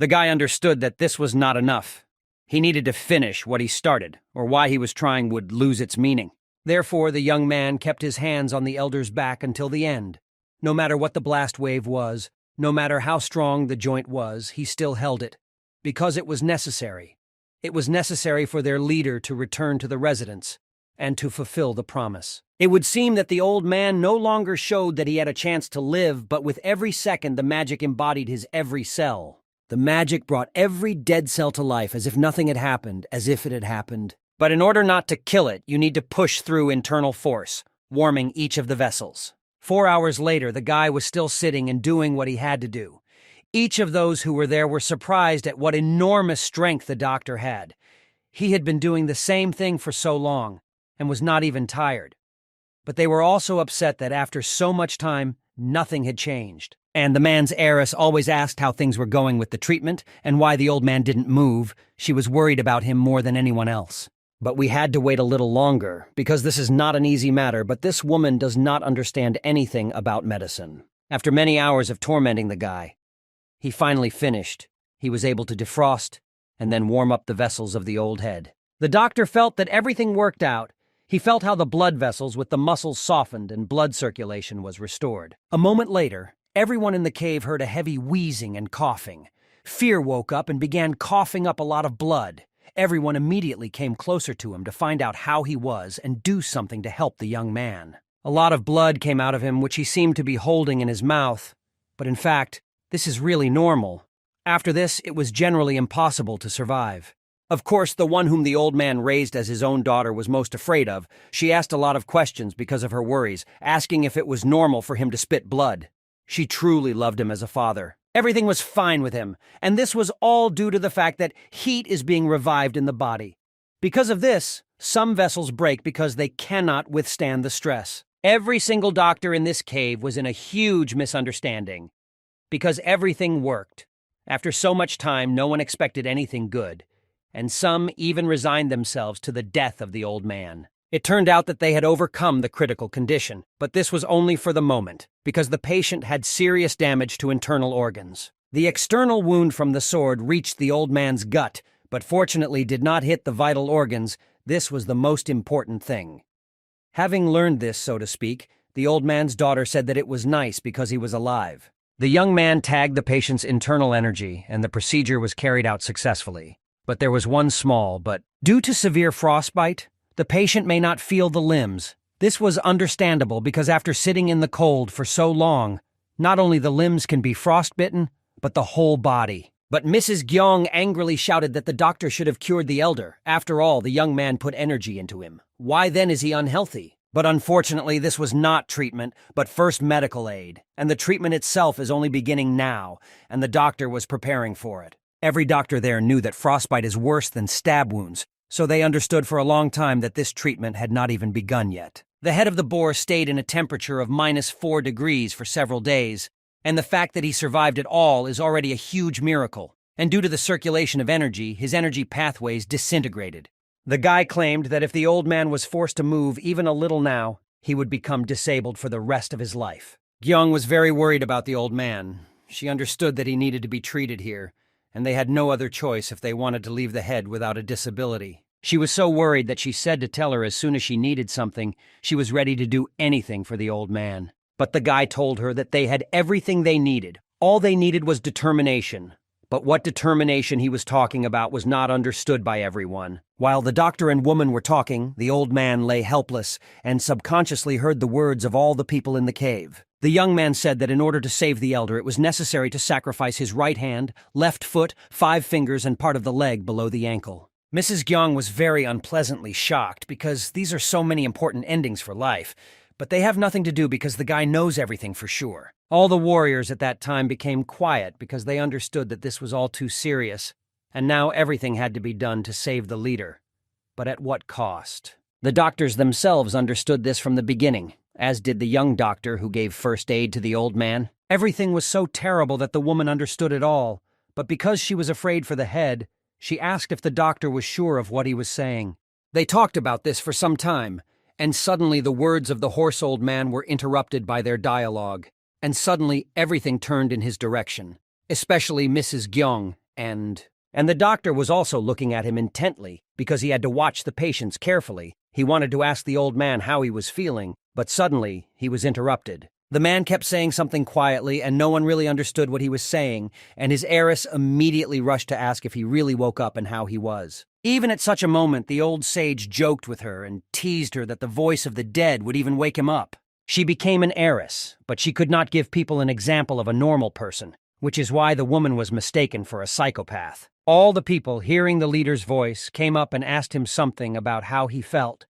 The guy understood that this was not enough. He needed to finish what he started, or why he was trying would lose its meaning. Therefore, the young man kept his hands on the elder's back until the end. No matter what the blast wave was, no matter how strong the joint was, he still held it. Because it was necessary. It was necessary for their leader to return to the residence and to fulfill the promise. It would seem that the old man no longer showed that he had a chance to live, but with every second the magic embodied his every cell. The magic brought every dead cell to life as if nothing had happened, as if it had happened. But in order not to kill it, you need to push through internal force, warming each of the vessels. 4 hours later, the guy was still sitting and doing what he had to do. Each of those who were there were surprised at what enormous strength the doctor had. He had been doing the same thing for so long, and was not even tired. But they were also upset that after so much time, nothing had changed. And the man's heiress always asked how things were going with the treatment and why the old man didn't move. She was worried about him more than anyone else. But we had to wait a little longer, because this is not an easy matter, but this woman does not understand anything about medicine. After many hours of tormenting the guy, he finally finished. He was able to defrost and then warm up the vessels of the old head. The doctor felt that everything worked out. He felt how the blood vessels with the muscles softened and blood circulation was restored. A moment later, everyone in the cave heard a heavy wheezing and coughing. Fear woke up and began coughing up a lot of blood. Everyone immediately came closer to him to find out how he was and do something to help the young man. A lot of blood came out of him, which he seemed to be holding in his mouth. But in fact, this is really normal. After this, it was generally impossible to survive. Of course, the one whom the old man raised as his own daughter was most afraid of. She asked a lot of questions because of her worries, asking if it was normal for him to spit blood. She truly loved him as a father. Everything was fine with him, and this was all due to the fact that heat is being revived in the body. Because of this, some vessels break because they cannot withstand the stress. Every single doctor in this cave was in a huge misunderstanding, because everything worked. After so much time, no one expected anything good, and some even resigned themselves to the death of the old man. It turned out that they had overcome the critical condition, but this was only for the moment, because the patient had serious damage to internal organs. The external wound from the sword reached the old man's gut, but fortunately did not hit the vital organs. This was the most important thing. Having learned this, so to speak, the old man's daughter said that it was nice because he was alive. The young man tagged the patient's internal energy, and the procedure was carried out successfully. But there was one small but, due to severe frostbite, the patient may not feel the limbs. This was understandable because after sitting in the cold for so long, not only the limbs can be frostbitten, but the whole body. But Mrs. Gyeong angrily shouted that the doctor should have cured the elder. After all, the young man put energy into him. Why then is he unhealthy? But unfortunately, this was not treatment, but first medical aid. And the treatment itself is only beginning now, and the doctor was preparing for it. Every doctor there knew that frostbite is worse than stab wounds, so they understood for a long time that this treatment had not even begun yet. The head of the boar stayed in a temperature of -4 degrees for several days, and the fact that he survived at all is already a huge miracle. And due to the circulation of energy, his energy pathways disintegrated. The guy claimed that if the old man was forced to move even a little now, he would become disabled for the rest of his life. Gyeong was very worried about the old man. She understood that he needed to be treated here, and they had no other choice if they wanted to leave the head without a disability. She was so worried that she said to tell her as soon as she needed something, she was ready to do anything for the old man. But the guy told her that they had everything they needed. All they needed was determination. But what determination he was talking about was not understood by everyone. While the doctor and woman were talking, the old man lay helpless and subconsciously heard the words of all the people in the cave. The young man said that in order to save the elder, it was necessary to sacrifice his right hand, left foot, 5 fingers, and part of the leg below the ankle. Mrs. Gyeong was very unpleasantly shocked because these are so many important endings for life, but they have nothing to do because the guy knows everything for sure. All the warriors at that time became quiet because they understood that this was all too serious, and now everything had to be done to save the leader. But at what cost? The doctors themselves understood this from the beginning, as did the young doctor who gave first aid to the old man. Everything was so terrible that the woman understood it all, but because she was afraid for the head, she asked if the doctor was sure of what he was saying. They talked about this for some time, and suddenly the words of the hoarse old man were interrupted by their dialogue, and suddenly everything turned in his direction, especially Mrs. Gyeong And the doctor was also looking at him intently because he had to watch the patients carefully. He wanted to ask the old man how he was feeling, but suddenly he was interrupted. The man kept saying something quietly, and no one really understood what he was saying, and his heiress immediately rushed to ask if he really woke up and how he was. Even at such a moment, the old sage joked with her and teased her that the voice of the dead would even wake him up. She became an heiress, but she could not give people an example of a normal person, which is why the woman was mistaken for a psychopath. All the people, hearing the leader's voice, came up and asked him something about how he felt.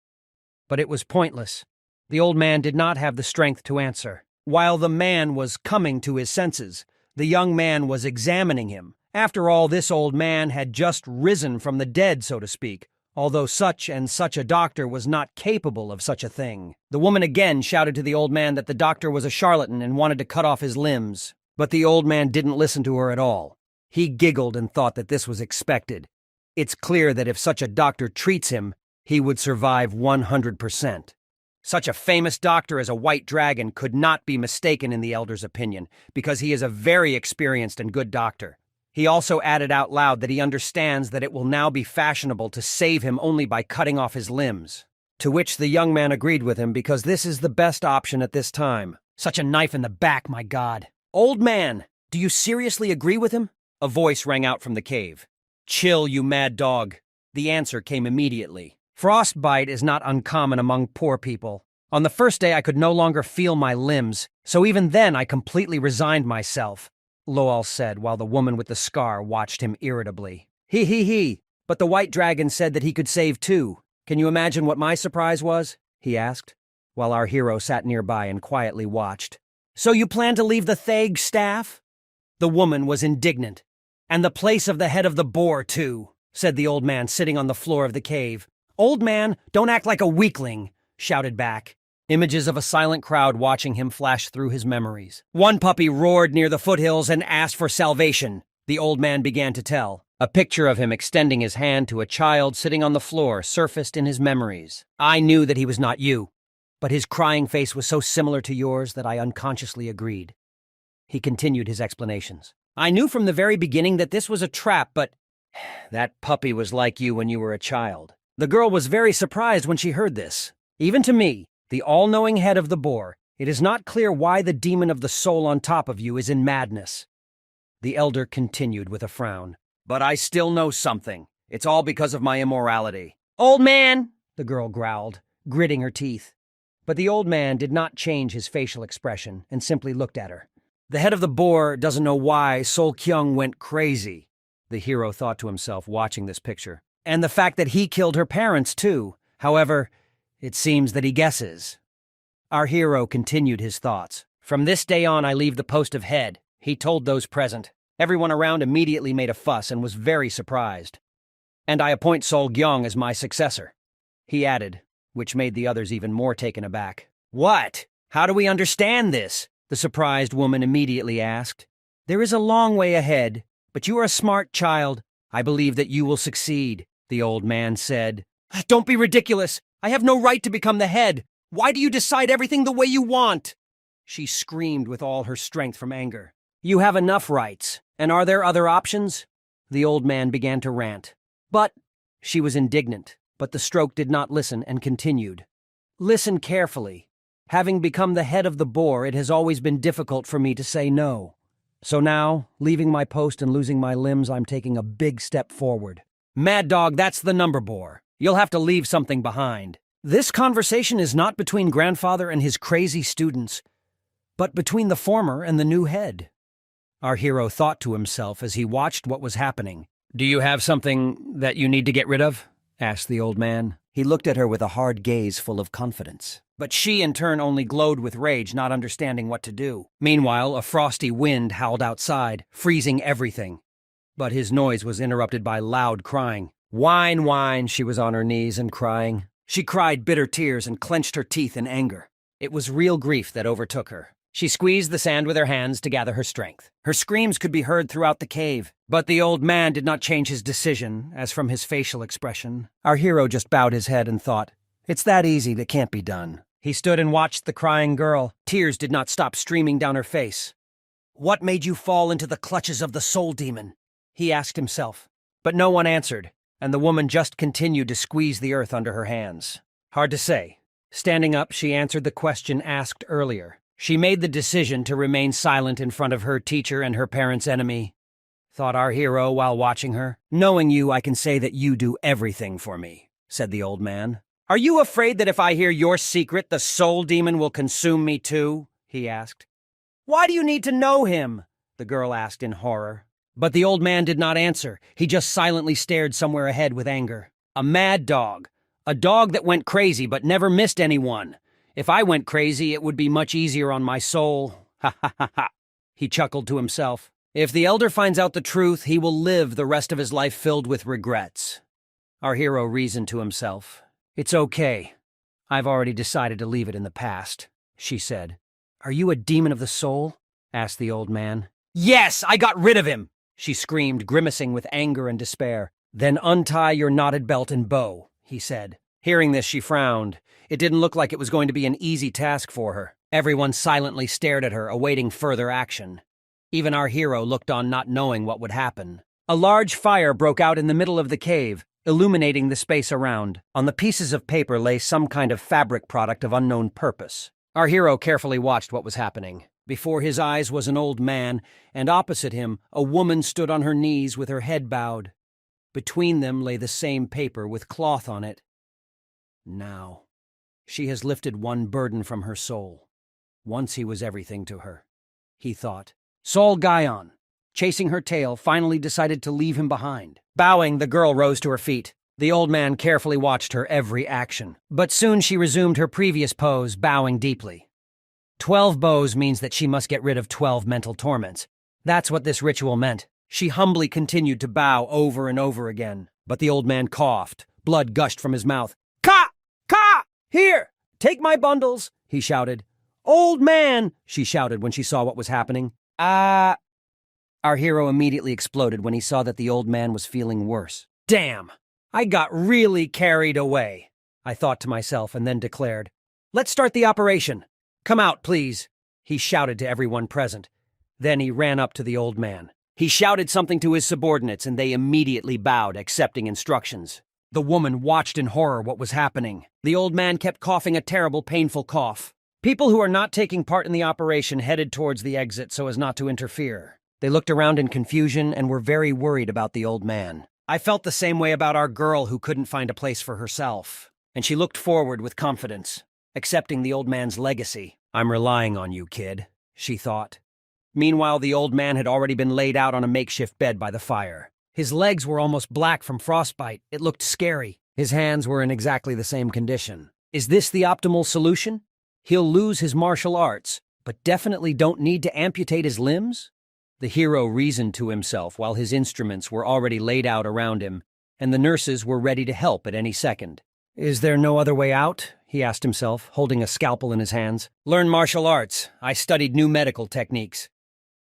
But it was pointless. The old man did not have the strength to answer. While the man was coming to his senses, the young man was examining him. After all, this old man had just risen from the dead, so to speak, although such and such a doctor was not capable of such a thing. The woman again shouted to the old man that the doctor was a charlatan and wanted to cut off his limbs. But the old man didn't listen to her at all. He giggled and thought that this was expected. It's clear that if such a doctor treats him, he would survive 100%. Such a famous doctor as a white dragon could not be mistaken in the elder's opinion, because he is a very experienced and good doctor. He also added out loud that he understands that it will now be fashionable to save him only by cutting off his limbs. To which the young man agreed with him because this is the best option at this time. Such a knife in the back, my God. "Old man, do you seriously agree with him?" A voice rang out from the cave. "Chill, you mad dog." The answer came immediately. "Frostbite is not uncommon among poor people. On the first day I could no longer feel my limbs, so even then I completely resigned myself," Loal said while the woman with the scar watched him irritably. He. But the white dragon said that he could save too. Can you imagine what my surprise was?" he asked, while our hero sat nearby and quietly watched. "So you plan to leave the Thag staff?" The woman was indignant. "And the place of the head of the boar, too," said the old man sitting on the floor of the cave. "Old man, don't act like a weakling," shouted back. Images of a silent crowd watching him flashed through his memories. "One puppy roared near the foothills and asked for salvation," the old man began to tell. A picture of him extending his hand to a child sitting on the floor surfaced in his memories. "I knew that he was not you, but his crying face was so similar to yours that I unconsciously agreed." He continued his explanations. "I knew from the very beginning that this was a trap, but that puppy was like you when you were a child." The girl was very surprised when she heard this. Even to me, the all-knowing head of the boar, it is not clear why the demon of the soul on top of you is in madness. The elder continued with a frown. "But I still know something. It's all because of my immorality." "Old man," the girl growled, gritting her teeth. But the old man did not change his facial expression and simply looked at her. "The head of the boar doesn't know why Sol Kyung went crazy," the hero thought to himself watching this picture. "And the fact that he killed her parents, too. However, it seems that he guesses." Our hero continued his thoughts. "From this day on, I leave the post of head," he told those present. Everyone around immediately made a fuss and was very surprised. "And I appoint Sol Gyong as my successor," he added, which made the others even more taken aback. "What? How do we understand this?" the surprised woman immediately asked. "There is a long way ahead, but you are a smart child. I believe that you will succeed," the old man said. "Don't be ridiculous. I have no right to become the head. Why do you decide everything the way you want?" She screamed with all her strength from anger. "You have enough rights, and are there other options?" The old man began to rant. "But," she was indignant, but the stroke did not listen and continued. "Listen carefully. Having become the head of the boar, it has always been difficult for me to say no. So now, leaving my post and losing my limbs, I'm taking a big step forward." "Mad dog, that's the number boar. You'll have to leave something behind." This conversation is not between grandfather and his crazy students, but between the former and the new head. Our hero thought to himself as he watched what was happening. "Do you have something that you need to get rid of?" asked the old man. He looked at her with a hard gaze full of confidence. But she, in turn, only glowed with rage, not understanding what to do. Meanwhile, a frosty wind howled outside, freezing everything. But his noise was interrupted by loud crying. "Whine, whine," she was on her knees and crying. She cried bitter tears and clenched her teeth in anger. It was real grief that overtook her. She squeezed the sand with her hands to gather her strength. Her screams could be heard throughout the cave. But the old man did not change his decision, as from his facial expression. Our hero just bowed his head and thought, "It's that easy, that can't be done." He stood and watched the crying girl. Tears did not stop streaming down her face. "What made you fall into the clutches of the soul demon?" he asked himself. But no one answered, and the woman just continued to squeeze the earth under her hands. Hard to say. Standing up, she answered the question asked earlier. She made the decision to remain silent in front of her teacher and her parents' enemy, thought our hero while watching her. Knowing you, I can say that you do everything for me, said the old man. Are you afraid that if I hear your secret, the soul demon will consume me too? He asked. Why do you need to know him? The girl asked in horror. But the old man did not answer. He just silently stared somewhere ahead with anger. A mad dog. A dog that went crazy but never missed anyone. If I went crazy, it would be much easier on my soul. Ha ha ha ha. He chuckled to himself. If the elder finds out the truth, he will live the rest of his life filled with regrets. Our hero reasoned to himself. It's okay. I've already decided to leave it in the past, she said. Are you a demon of the soul? Asked the old man. Yes, I got rid of him, she screamed, grimacing with anger and despair. Then untie your knotted belt and bow, he said. Hearing this, she frowned. It didn't look like it was going to be an easy task for her. Everyone silently stared at her, awaiting further action. Even our hero looked on, not knowing what would happen. A large fire broke out in the middle of the cave, illuminating the space around. On the pieces of paper lay some kind of fabric product of unknown purpose. Our hero carefully watched what was happening. Before his eyes was an old man, and opposite him, a woman stood on her knees with her head bowed. Between them lay the same paper with cloth on it. Now, she has lifted one burden from her soul. Once he was everything to her, he thought. Sol Guyon, chasing her tail, finally decided to leave him behind. Bowing, the girl rose to her feet. The old man carefully watched her every action. But soon she resumed her previous pose, bowing deeply. 12 bows means that she must get rid of 12 mental torments. That's what this ritual meant. She humbly continued to bow over and over again. But the old man coughed. Blood gushed from his mouth. Ka! Ka! Here! Take my bundles! He shouted. Old man! She shouted when she saw what was happening. Our hero immediately exploded when he saw that the old man was feeling worse. Damn! I got really carried away, I thought to myself, and then declared, Let's start the operation. Come out, please, he shouted to everyone present. Then he ran up to the old man. He shouted something to his subordinates, and they immediately bowed, accepting instructions. The woman watched in horror what was happening. The old man kept coughing a terrible, painful cough. People who are not taking part in the operation headed towards the exit so as not to interfere. They looked around in confusion and were very worried about the old man. I felt the same way about our girl who couldn't find a place for herself, and she looked forward with confidence, accepting the old man's legacy. I'm relying on you, kid, she thought. Meanwhile, the old man had already been laid out on a makeshift bed by the fire. His legs were almost black from frostbite. It looked scary. His hands were in exactly the same condition. Is this the optimal solution? He'll lose his martial arts, but definitely don't need to amputate his limbs? The hero reasoned to himself while his instruments were already laid out around him, and the nurses were ready to help at any second. Is there no other way out? He asked himself, holding a scalpel in his hands. Learn martial arts. I studied new medical techniques,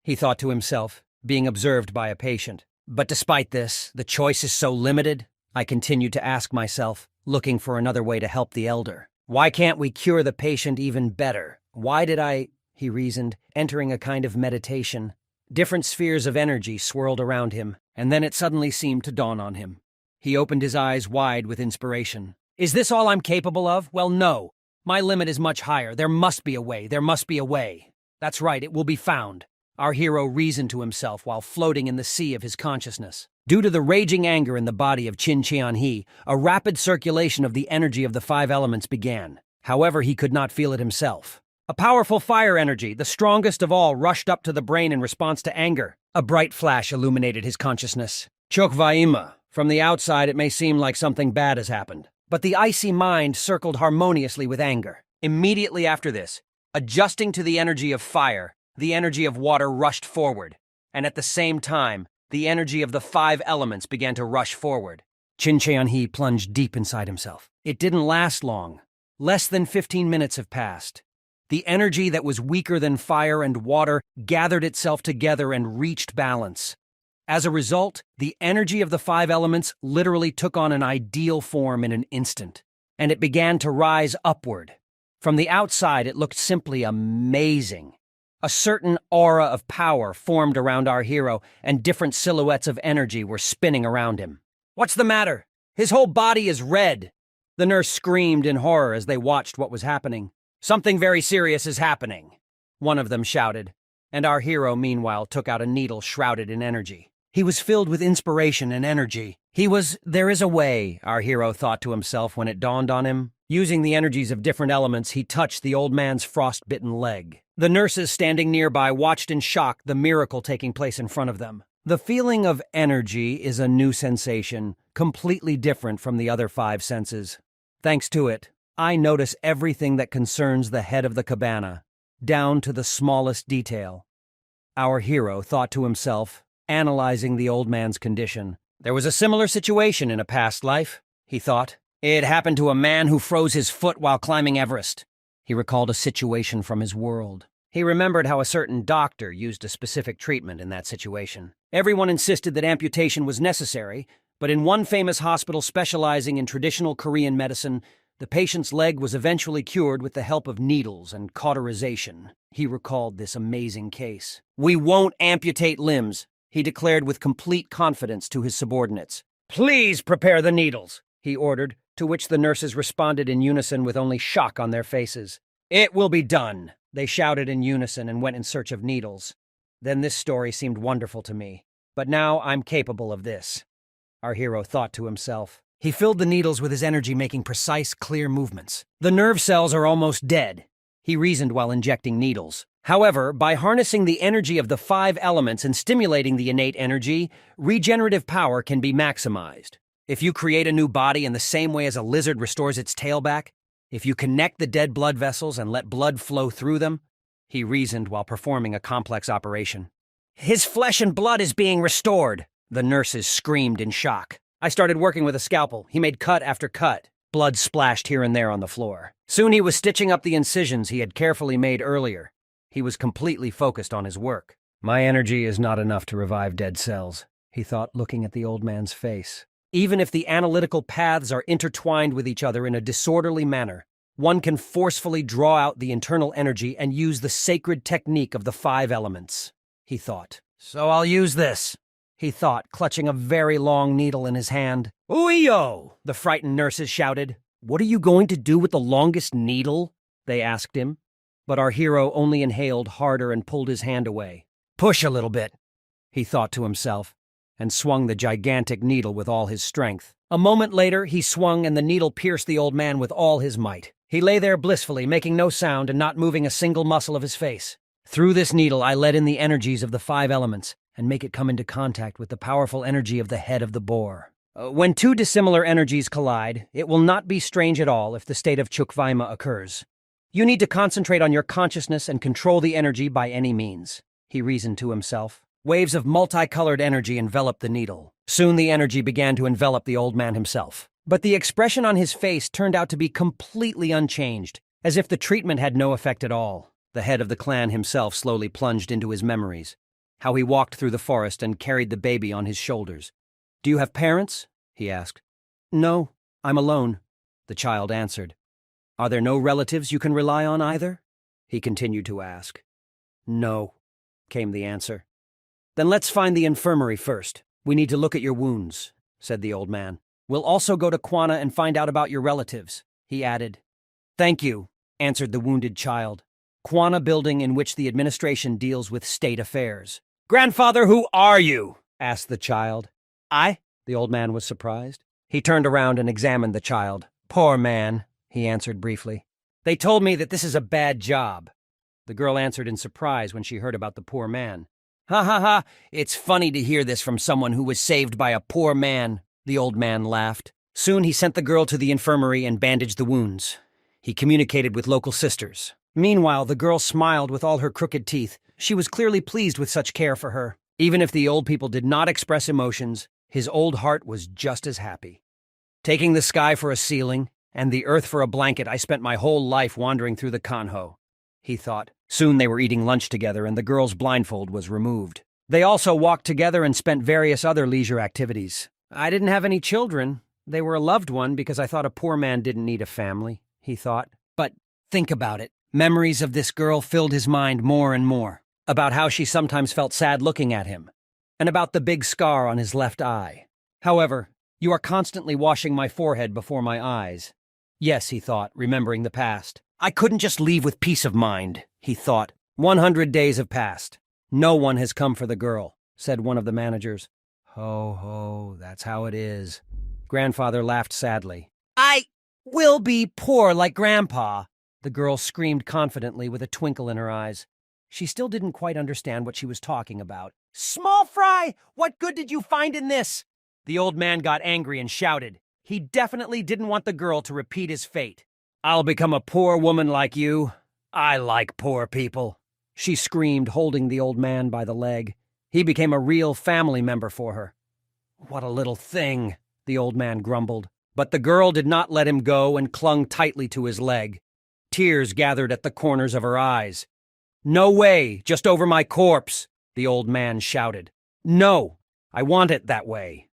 he thought to himself, being observed by a patient. But despite this, the choice is so limited, I continued to ask myself, looking for another way to help the elder. Why can't we cure the patient even better? Why did he reasoned, entering a kind of meditation. Different spheres of energy swirled around him, and then it suddenly seemed to dawn on him. He opened his eyes wide with inspiration. Is this all I'm capable of? Well, no. My limit is much higher. There must be a way. There must be a way. That's right, it will be found. Our hero reasoned to himself while floating in the sea of his consciousness. Due to the raging anger in the body of Qin Qianhe, a rapid circulation of the energy of the 5 elements began. However, he could not feel it himself. A powerful fire energy, the strongest of all, rushed up to the brain in response to anger. A bright flash illuminated his consciousness. Chokvaima. From the outside, it may seem like something bad has happened, but the icy mind circled harmoniously with anger. Immediately after this, adjusting to the energy of fire, the energy of water rushed forward, and at the same time, the energy of the 5 elements began to rush forward. Qin Qianhe plunged deep inside himself. It didn't last long. Less than 15 minutes have passed. The energy that was weaker than fire and water gathered itself together and reached balance. As a result, the energy of the 5 elements literally took on an ideal form in an instant, and it began to rise upward. From the outside, it looked simply amazing. A certain aura of power formed around our hero, and different silhouettes of energy were spinning around him. "What's the matter? His whole body is red!" The nurse screamed in horror as they watched what was happening. "Something very serious is happening," one of them shouted, and our hero, meanwhile, took out a needle shrouded in energy. He was filled with inspiration and energy. There is a way, our hero thought to himself when it dawned on him. Using the energies of different elements, he touched the old man's frostbitten leg. The nurses standing nearby watched in shock the miracle taking place in front of them. The feeling of energy is a new sensation, completely different from the other 5 senses. Thanks to it, I notice everything that concerns the head of the cabana, down to the smallest detail. Our hero thought to himself, analyzing the old man's condition. There was a similar situation in a past life, he thought. It happened to a man who froze his foot while climbing Everest. He recalled a situation from his world. He remembered how a certain doctor used a specific treatment in that situation. Everyone insisted that amputation was necessary, but in one famous hospital specializing in traditional Korean medicine, the patient's leg was eventually cured with the help of needles and cauterization. He recalled this amazing case. "We won't amputate limbs," he declared with complete confidence to his subordinates. "Please prepare the needles," he ordered, to which the nurses responded in unison with only shock on their faces. "It will be done," they shouted in unison and went in search of needles. Then this story seemed wonderful to me. But now I'm capable of this, our hero thought to himself. He filled the needles with his energy, making precise, clear movements. "The nerve cells are almost dead," he reasoned while injecting needles. However, by harnessing the energy of the 5 elements and stimulating the innate energy, regenerative power can be maximized. If you create a new body in the same way as a lizard restores its tail back, if you connect the dead blood vessels and let blood flow through them, he reasoned while performing a complex operation. "His flesh and blood is being restored," the nurses screamed in shock. I started working with a scalpel. He made cut after cut. Blood splashed here and there on the floor. Soon he was stitching up the incisions he had carefully made earlier. He was completely focused on his work. "My energy is not enough to revive dead cells," he thought, looking at the old man's face. Even if the analytical paths are intertwined with each other in a disorderly manner, one can forcefully draw out the internal energy and use the sacred technique of the 5 elements, he thought. "So I'll use this," he thought, clutching a very long needle in his hand. "Ooh-yo!" the frightened nurses shouted. "What are you going to do with the longest needle?" they asked him. But our hero only inhaled harder and pulled his hand away. "Push a little bit," he thought to himself, and swung the gigantic needle with all his strength. A moment later, he swung and the needle pierced the old man with all his might. He lay there blissfully, making no sound and not moving a single muscle of his face. "Through this needle, I let in the energies of the 5 elements and make it come into contact with the powerful energy of the head of the boar. When 2 dissimilar energies collide, it will not be strange at all if the state of Chukvaima occurs. You need to concentrate on your consciousness and control the energy by any means," he reasoned to himself. Waves of multicolored energy enveloped the needle. Soon the energy began to envelop the old man himself. But the expression on his face turned out to be completely unchanged, as if the treatment had no effect at all. The head of the clan himself slowly plunged into his memories. How he walked through the forest and carried the baby on his shoulders. "Do you have parents?" he asked. "No, I'm alone," the child answered. "Are there no relatives you can rely on either?" he continued to ask. "No," came the answer. "Then let's find the infirmary first. We need to look at your wounds," said the old man. "We'll also go to Kwana and find out about your relatives," he added. "Thank you," answered the wounded child. Kwana building in which the administration deals with state affairs. "Grandfather, who are you?" asked the child. "I?" The old man was surprised. He turned around and examined the child. "Poor man," he answered briefly. "They told me that this is a bad job." The girl answered in surprise when she heard about the poor man. "Ha ha ha, it's funny to hear this from someone who was saved by a poor man," the old man laughed. Soon he sent the girl to the infirmary and bandaged the wounds. He communicated with local sisters. Meanwhile, the girl smiled with all her crooked teeth. She was clearly pleased with such care for her. Even if the old people did not express emotions, his old heart was just as happy. Taking the sky for a ceiling and the earth for a blanket, I spent my whole life wandering through the Kanho, he thought. Soon they were eating lunch together and the girl's blindfold was removed. They also walked together and spent various other leisure activities. I didn't have any children. They were a loved one because I thought a poor man didn't need a family, he thought. But think about it. Memories of this girl filled his mind more and more, about how she sometimes felt sad looking at him, and about the big scar on his left eye. However, you are constantly washing my forehead before my eyes. Yes, he thought, remembering the past. I couldn't just leave with peace of mind, he thought. 100 days have passed. No one has come for the girl, said one of the managers. Ho, ho, that's how it is. Grandfather laughed sadly. I will be poor like Grandpa, the girl screamed confidently with a twinkle in her eyes. She still didn't quite understand what she was talking about. Small fry, what good did you find in this? The old man got angry and shouted. He definitely didn't want the girl to repeat his fate. I'll become a poor woman like you. I like poor people, she screamed, holding the old man by the leg. He became a real family member for her. What a little thing, the old man grumbled. But the girl did not let him go and clung tightly to his leg. Tears gathered at the corners of her eyes. No way, just over my corpse, the old man shouted. No, I want it that way.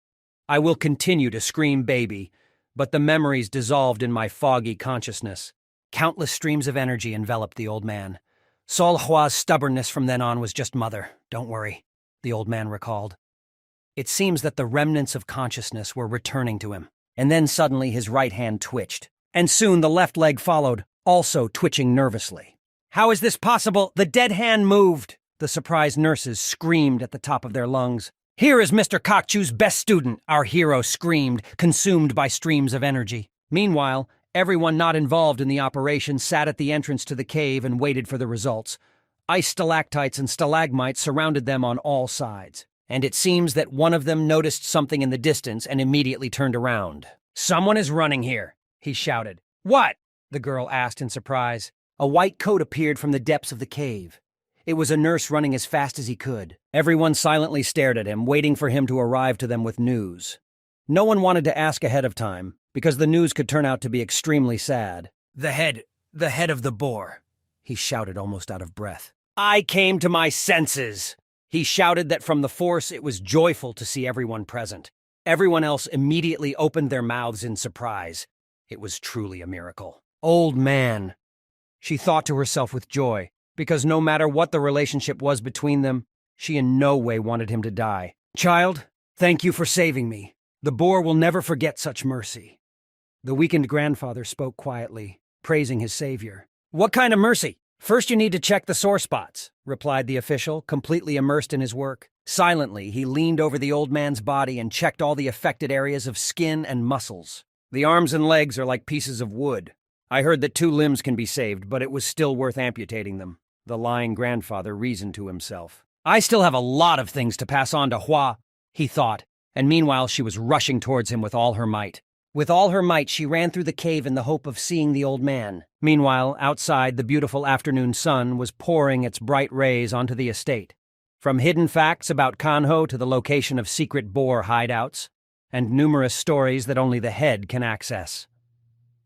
I will continue to scream baby, but the memories dissolved in my foggy consciousness. Countless streams of energy enveloped the old man. Sol Hua's stubbornness from then on was just mother, don't worry, the old man recalled. It seems that the remnants of consciousness were returning to him, and then suddenly his right hand twitched, and soon the left leg followed, also twitching nervously. How is this possible? The dead hand moved, the surprised nurses screamed at the top of their lungs. Here is Mr. Kokchu's best student, our hero screamed, consumed by streams of energy. Meanwhile, everyone not involved in the operation sat at the entrance to the cave and waited for the results. Ice stalactites and stalagmites surrounded them on all sides, and it seems that one of them noticed something in the distance and immediately turned around. Someone is running here, he shouted. What? The girl asked in surprise. A white coat appeared from the depths of the cave. It was a nurse running as fast as he could. Everyone silently stared at him, waiting for him to arrive to them with news. No one wanted to ask ahead of time, because the news could turn out to be extremely sad. The head of the boar, he shouted almost out of breath. I came to my senses. He shouted that from the force it was joyful to see everyone present. Everyone else immediately opened their mouths in surprise. It was truly a miracle. Old man, she thought to herself with joy, because no matter what the relationship was between them, she in no way wanted him to die. Child, thank you for saving me. The boar will never forget such mercy. The weakened grandfather spoke quietly, praising his savior. What kind of mercy? First you need to check the sore spots, replied the official, completely immersed in his work. Silently, he leaned over the old man's body and checked all the affected areas of skin and muscles. The arms and legs are like pieces of wood. I heard that 2 limbs can be saved, but it was still worth amputating them. The lying grandfather reasoned to himself. I still have a lot of things to pass on to Hua, he thought, and meanwhile she was rushing towards him with all her might. With all her might, she ran through the cave in the hope of seeing the old man. Meanwhile, outside, the beautiful afternoon sun was pouring its bright rays onto the estate. From hidden facts about Kanho to the location of secret boar hideouts, and numerous stories that only the head can access.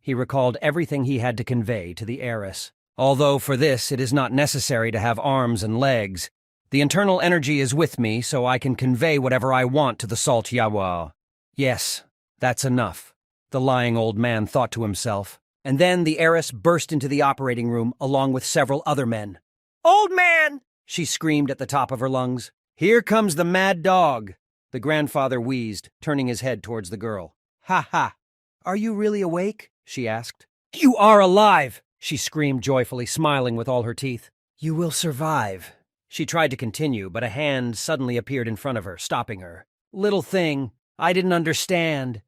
He recalled everything he had to convey to the heiress. Although for this it is not necessary to have arms and legs, the internal energy is with me so I can convey whatever I want to the Salt Yawa. Yes, that's enough, the lying old man thought to himself. And then the heiress burst into the operating room along with several other men. Old man! She screamed at the top of her lungs. Here comes the mad dog, the grandfather wheezed, turning his head towards the girl. Ha ha! Are you really awake? She asked. You are alive! She screamed joyfully, smiling with all her teeth. You will survive. She tried to continue, but a hand suddenly appeared in front of her, stopping her. Little thing, I didn't understand.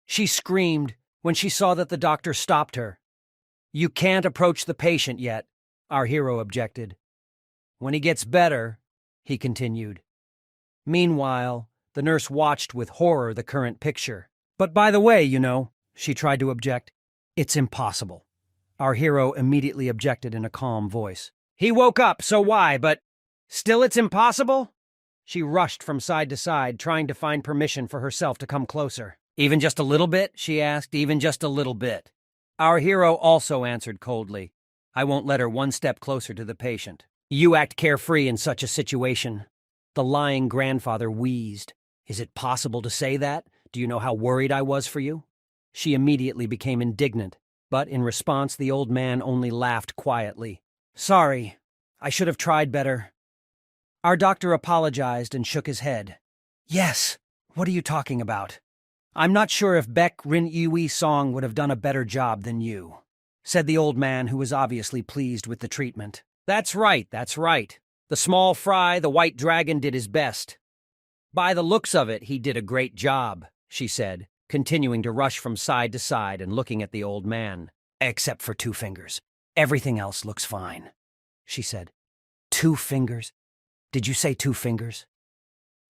She screamed when she saw that the doctor stopped her. You can't approach the patient yet, our hero objected. When he gets better, he continued. Meanwhile, the nurse watched with horror the current picture. But by the way, she tried to object. It's impossible. Our hero immediately objected in a calm voice. He woke up, so why, but still it's impossible? She rushed from side to side, trying to find permission for herself to come closer. Even just a little bit? She asked. Even just a little bit. Our hero also answered coldly. I won't let her one step closer to the patient. You act carefree in such a situation. The lying grandfather wheezed. Is it possible to say that? Do you know how worried I was for you? She immediately became indignant. But in response, the old man only laughed quietly. "Sorry, I should have tried better." Our doctor apologized and shook his head. "Yes, what are you talking about? I'm not sure if Baek Rin Yui Song would have done a better job than you," said the old man, who was obviously pleased with the treatment. That's right. The small fry, the white dragon, did his best. By the looks of it, he did a great job, she said, continuing to rush from side to side and looking at the old man. Except for 2 fingers. Everything else looks fine, she said. 2 fingers? Did you say 2 fingers?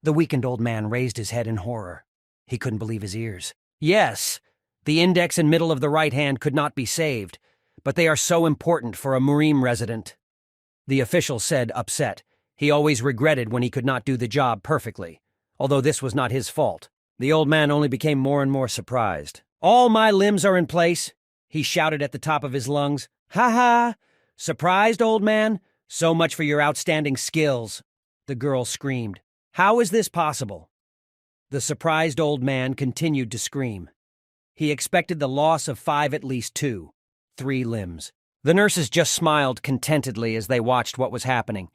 The weakened old man raised his head in horror. He couldn't believe his ears. Yes, the index and middle of the right hand could not be saved, but they are so important for a Murim resident. The official said, upset. He always regretted when he could not do the job perfectly, although this was not his fault. The old man only became more and more surprised. "All my limbs are in place," he shouted at the top of his lungs. "Ha ha! Surprised, old man? So much for your outstanding skills," the girl screamed. "How is this possible?" The surprised old man continued to scream. He expected the loss of 5 at least 2, 3 limbs. The nurses just smiled contentedly as they watched what was happening.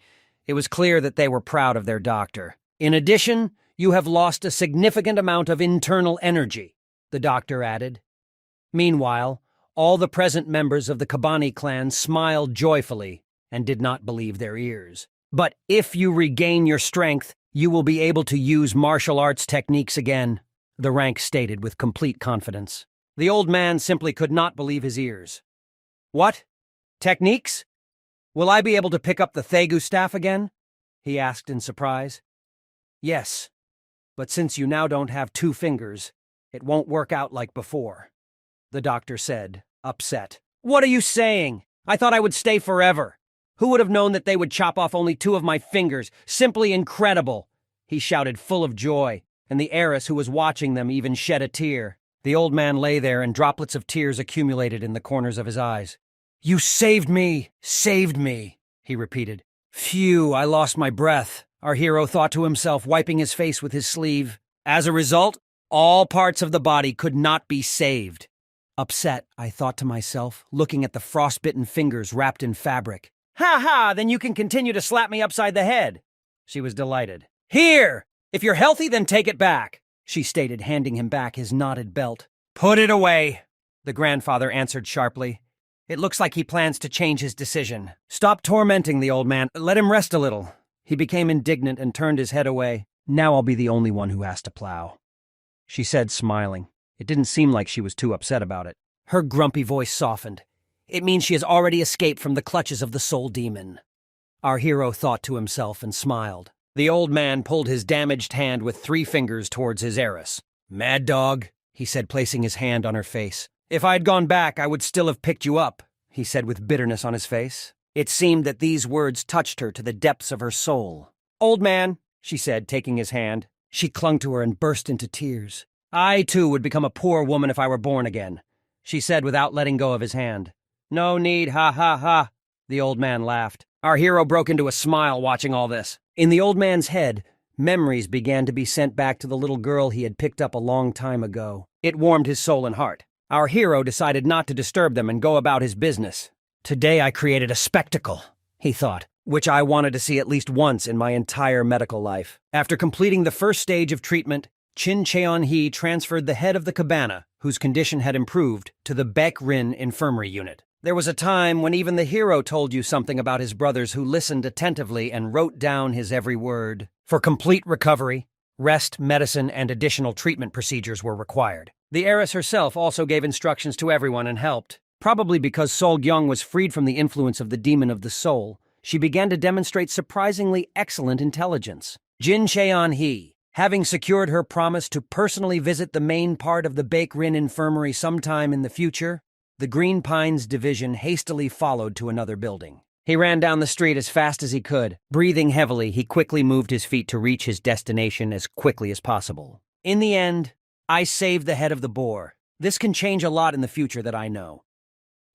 It was clear that they were proud of their doctor. "In addition, you have lost a significant amount of internal energy," the doctor added. Meanwhile, all the present members of the Kabani clan smiled joyfully and did not believe their ears. "But if you regain your strength, you will be able to use martial arts techniques again," the rank stated with complete confidence. The old man simply could not believe his ears. "What? Techniques? Will I be able to pick up the Thegu staff again?" he asked in surprise. "Yes, but since you now don't have 2 fingers, it won't work out like before," the doctor said, upset. "What are you saying? I thought I would stay forever. Who would have known that they would chop off only 2 of my fingers? Simply incredible!" he shouted, full of joy, and the heiress who was watching them even shed a tear. The old man lay there, and droplets of tears accumulated in the corners of his eyes. "You saved me, he repeated. "Phew, I lost my breath," our hero thought to himself, wiping his face with his sleeve. As a result, all parts of the body could not be saved. Upset, I thought to myself, looking at the frostbitten fingers wrapped in fabric. "Ha ha, then you can continue to slap me upside the head." She was delighted. "Here! If you're healthy, then take it back," she stated, handing him back his knotted belt. "Put it away," the grandfather answered sharply. "It looks like he plans to change his decision. Stop tormenting the old man. Let him rest a little." He became indignant and turned his head away. "Now I'll be the only one who has to plow," she said, smiling. It didn't seem like she was too upset about it. Her grumpy voice softened. "It means she has already escaped from the clutches of the soul demon." Our hero thought to himself and smiled. The old man pulled his damaged hand with 3 fingers towards his heiress. "Mad dog," he said, placing his hand on her face. "If I had gone back, I would still have picked you up," he said with bitterness on his face. It seemed that these words touched her to the depths of her soul. "Old man," she said, taking his hand. She clung to her and burst into tears. "I, too, would become a poor woman if I were born again," she said without letting go of his hand. "No need, ha ha ha," the old man laughed. Our hero broke into a smile watching all this. In the old man's head, memories began to be sent back to the little girl he had picked up a long time ago. It warmed his soul and heart. Our hero decided not to disturb them and go about his business. "Today I created a spectacle," he thought, "which I wanted to see at least once in my entire medical life." After completing the first stage of treatment, Chin Cheon-hee transferred the head of the cabana, whose condition had improved, to the Baek Rin infirmary unit. There was a time when even the hero told you something about his brothers who listened attentively and wrote down his every word. For complete recovery, rest, medicine, and additional treatment procedures were required. The heiress herself also gave instructions to everyone and helped. Probably because Sol Gyung was freed from the influence of the demon of the soul, she began to demonstrate surprisingly excellent intelligence. Jin Cheon-hee, having secured her promise to personally visit the main part of the Baek Rin infirmary sometime in the future, the Green Pines division hastily followed to another building. He ran down the street as fast as he could. Breathing heavily, he quickly moved his feet to reach his destination as quickly as possible. In the end, I saved the head of the boar. This can change a lot in the future that I know.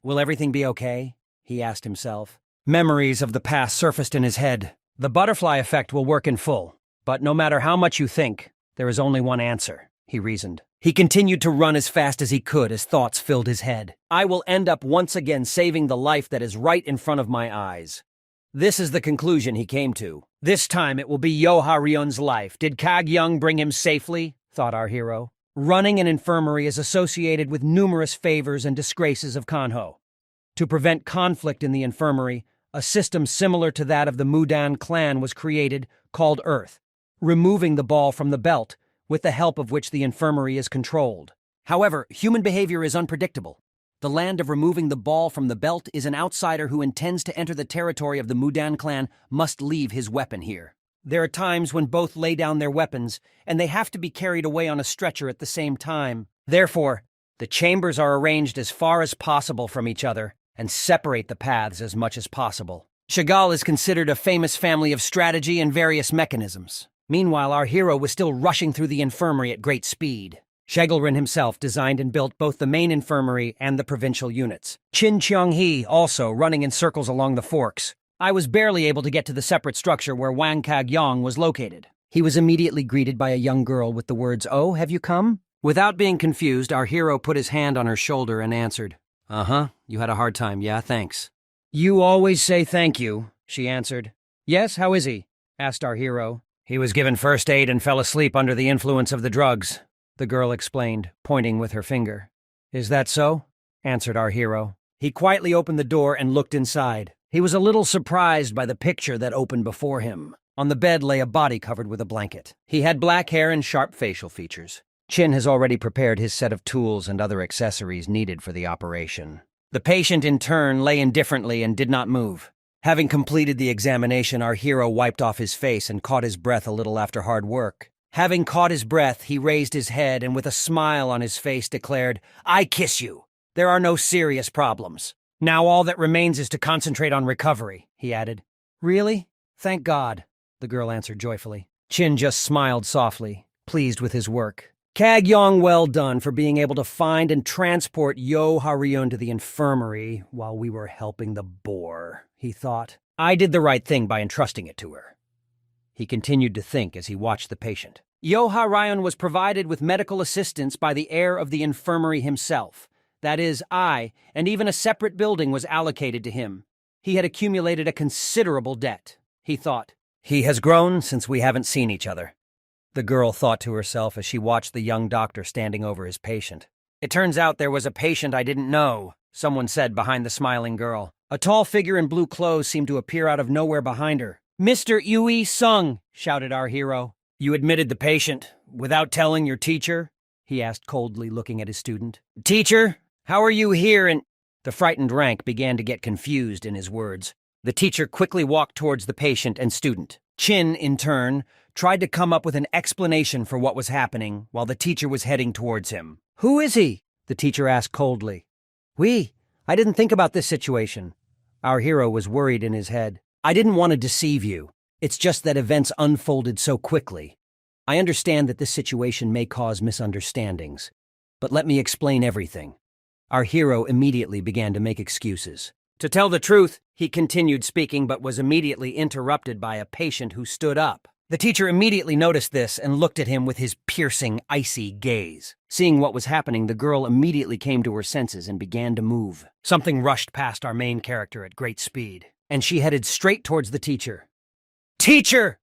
Will everything be okay? He asked himself. Memories of the past surfaced in his head. The butterfly effect will work in full, but no matter how much you think, there is only one answer. he reasoned. He continued to run as fast as he could as thoughts filled his head. I will end up once again saving the life that is right in front of my eyes. This is the conclusion he came to. This time it will be Yoha-ryun's life. Did Kag-young bring him safely? Thought our hero. Running an infirmary is associated with numerous favors and disgraces of Kanho. To prevent conflict in the infirmary, a system similar to that of the Mudan clan was created, called Earth, removing the ball from the belt, with the help of which the infirmary is controlled. However, human behavior is unpredictable. The land of removing the ball from the belt is an outsider who intends to enter the territory of the Mudan clan must leave his weapon here. There are times when both lay down their weapons, and they have to be carried away on a stretcher at the same time. Therefore, the chambers are arranged as far as possible from each other and separate the paths as much as possible. Chagall is considered a famous family of strategy and various mechanisms. Meanwhile, our hero was still rushing through the infirmary at great speed. Shagelrin himself designed and built both the main infirmary and the provincial units. Chin Cheong-hee also running in circles along the forks. I was barely able to get to the separate structure where Wang Kag-yong was located. He was immediately greeted by a young girl with the words, "Oh, have you come?" Without being confused, our hero put his hand on her shoulder and answered, "Uh-huh, you had a hard time, yeah, thanks." "You always say thank you," she answered. "Yes, how is he?" asked our hero. "He was given first aid and fell asleep under the influence of the drugs," the girl explained, pointing with her finger. "Is that so?" answered our hero. He quietly opened the door and looked inside. He was a little surprised by the picture that opened before him. On the bed lay a body covered with a blanket. He had black hair and sharp facial features. Chin has already prepared his set of tools and other accessories needed for the operation. The patient, in turn, lay indifferently and did not move. Having completed the examination, our hero wiped off his face and caught his breath a little after hard work. Having caught his breath, he raised his head and with a smile on his face declared, "I kiss you. There are no serious problems. Now all that remains is to concentrate on recovery," he added. "Really? Thank God," the girl answered joyfully. Chin just smiled softly, pleased with his work. Kag-yong well done for being able to find and transport Yoha-ryun to the infirmary while we were helping the boar, he thought. I did the right thing by entrusting it to her. He continued to think as he watched the patient. Yoha-ryun was provided with medical assistance by the heir of the infirmary himself. That is, and even a separate building was allocated to him. He had accumulated a considerable debt, he thought. He has grown since we haven't seen each other, the girl thought to herself as she watched the young doctor standing over his patient. It turns out there was a patient I didn't know, someone said behind the smiling girl. A tall figure in blue clothes seemed to appear out of nowhere behind her. "Mr. Yui Sung," shouted our hero. "You admitted the patient without telling your teacher?" he asked coldly, looking at his student. "Teacher? How are you here?" And the frightened rank began to get confused in his words. The teacher quickly walked towards the patient and student. Chin, in turn, tried to come up with an explanation for what was happening while the teacher was heading towards him. "Who is he?" the teacher asked coldly. I didn't think about this situation." Our hero was worried in his head. "I didn't want to deceive you. It's just that events unfolded so quickly. I understand that this situation may cause misunderstandings, but let me explain everything." Our hero immediately began to make excuses. To tell the truth, he continued speaking but was immediately interrupted by a patient who stood up. The teacher immediately noticed this and looked at him with his piercing, icy gaze. Seeing what was happening, the girl immediately came to her senses and began to move. Something rushed past our main character at great speed, and she headed straight towards the teacher. "Teacher!"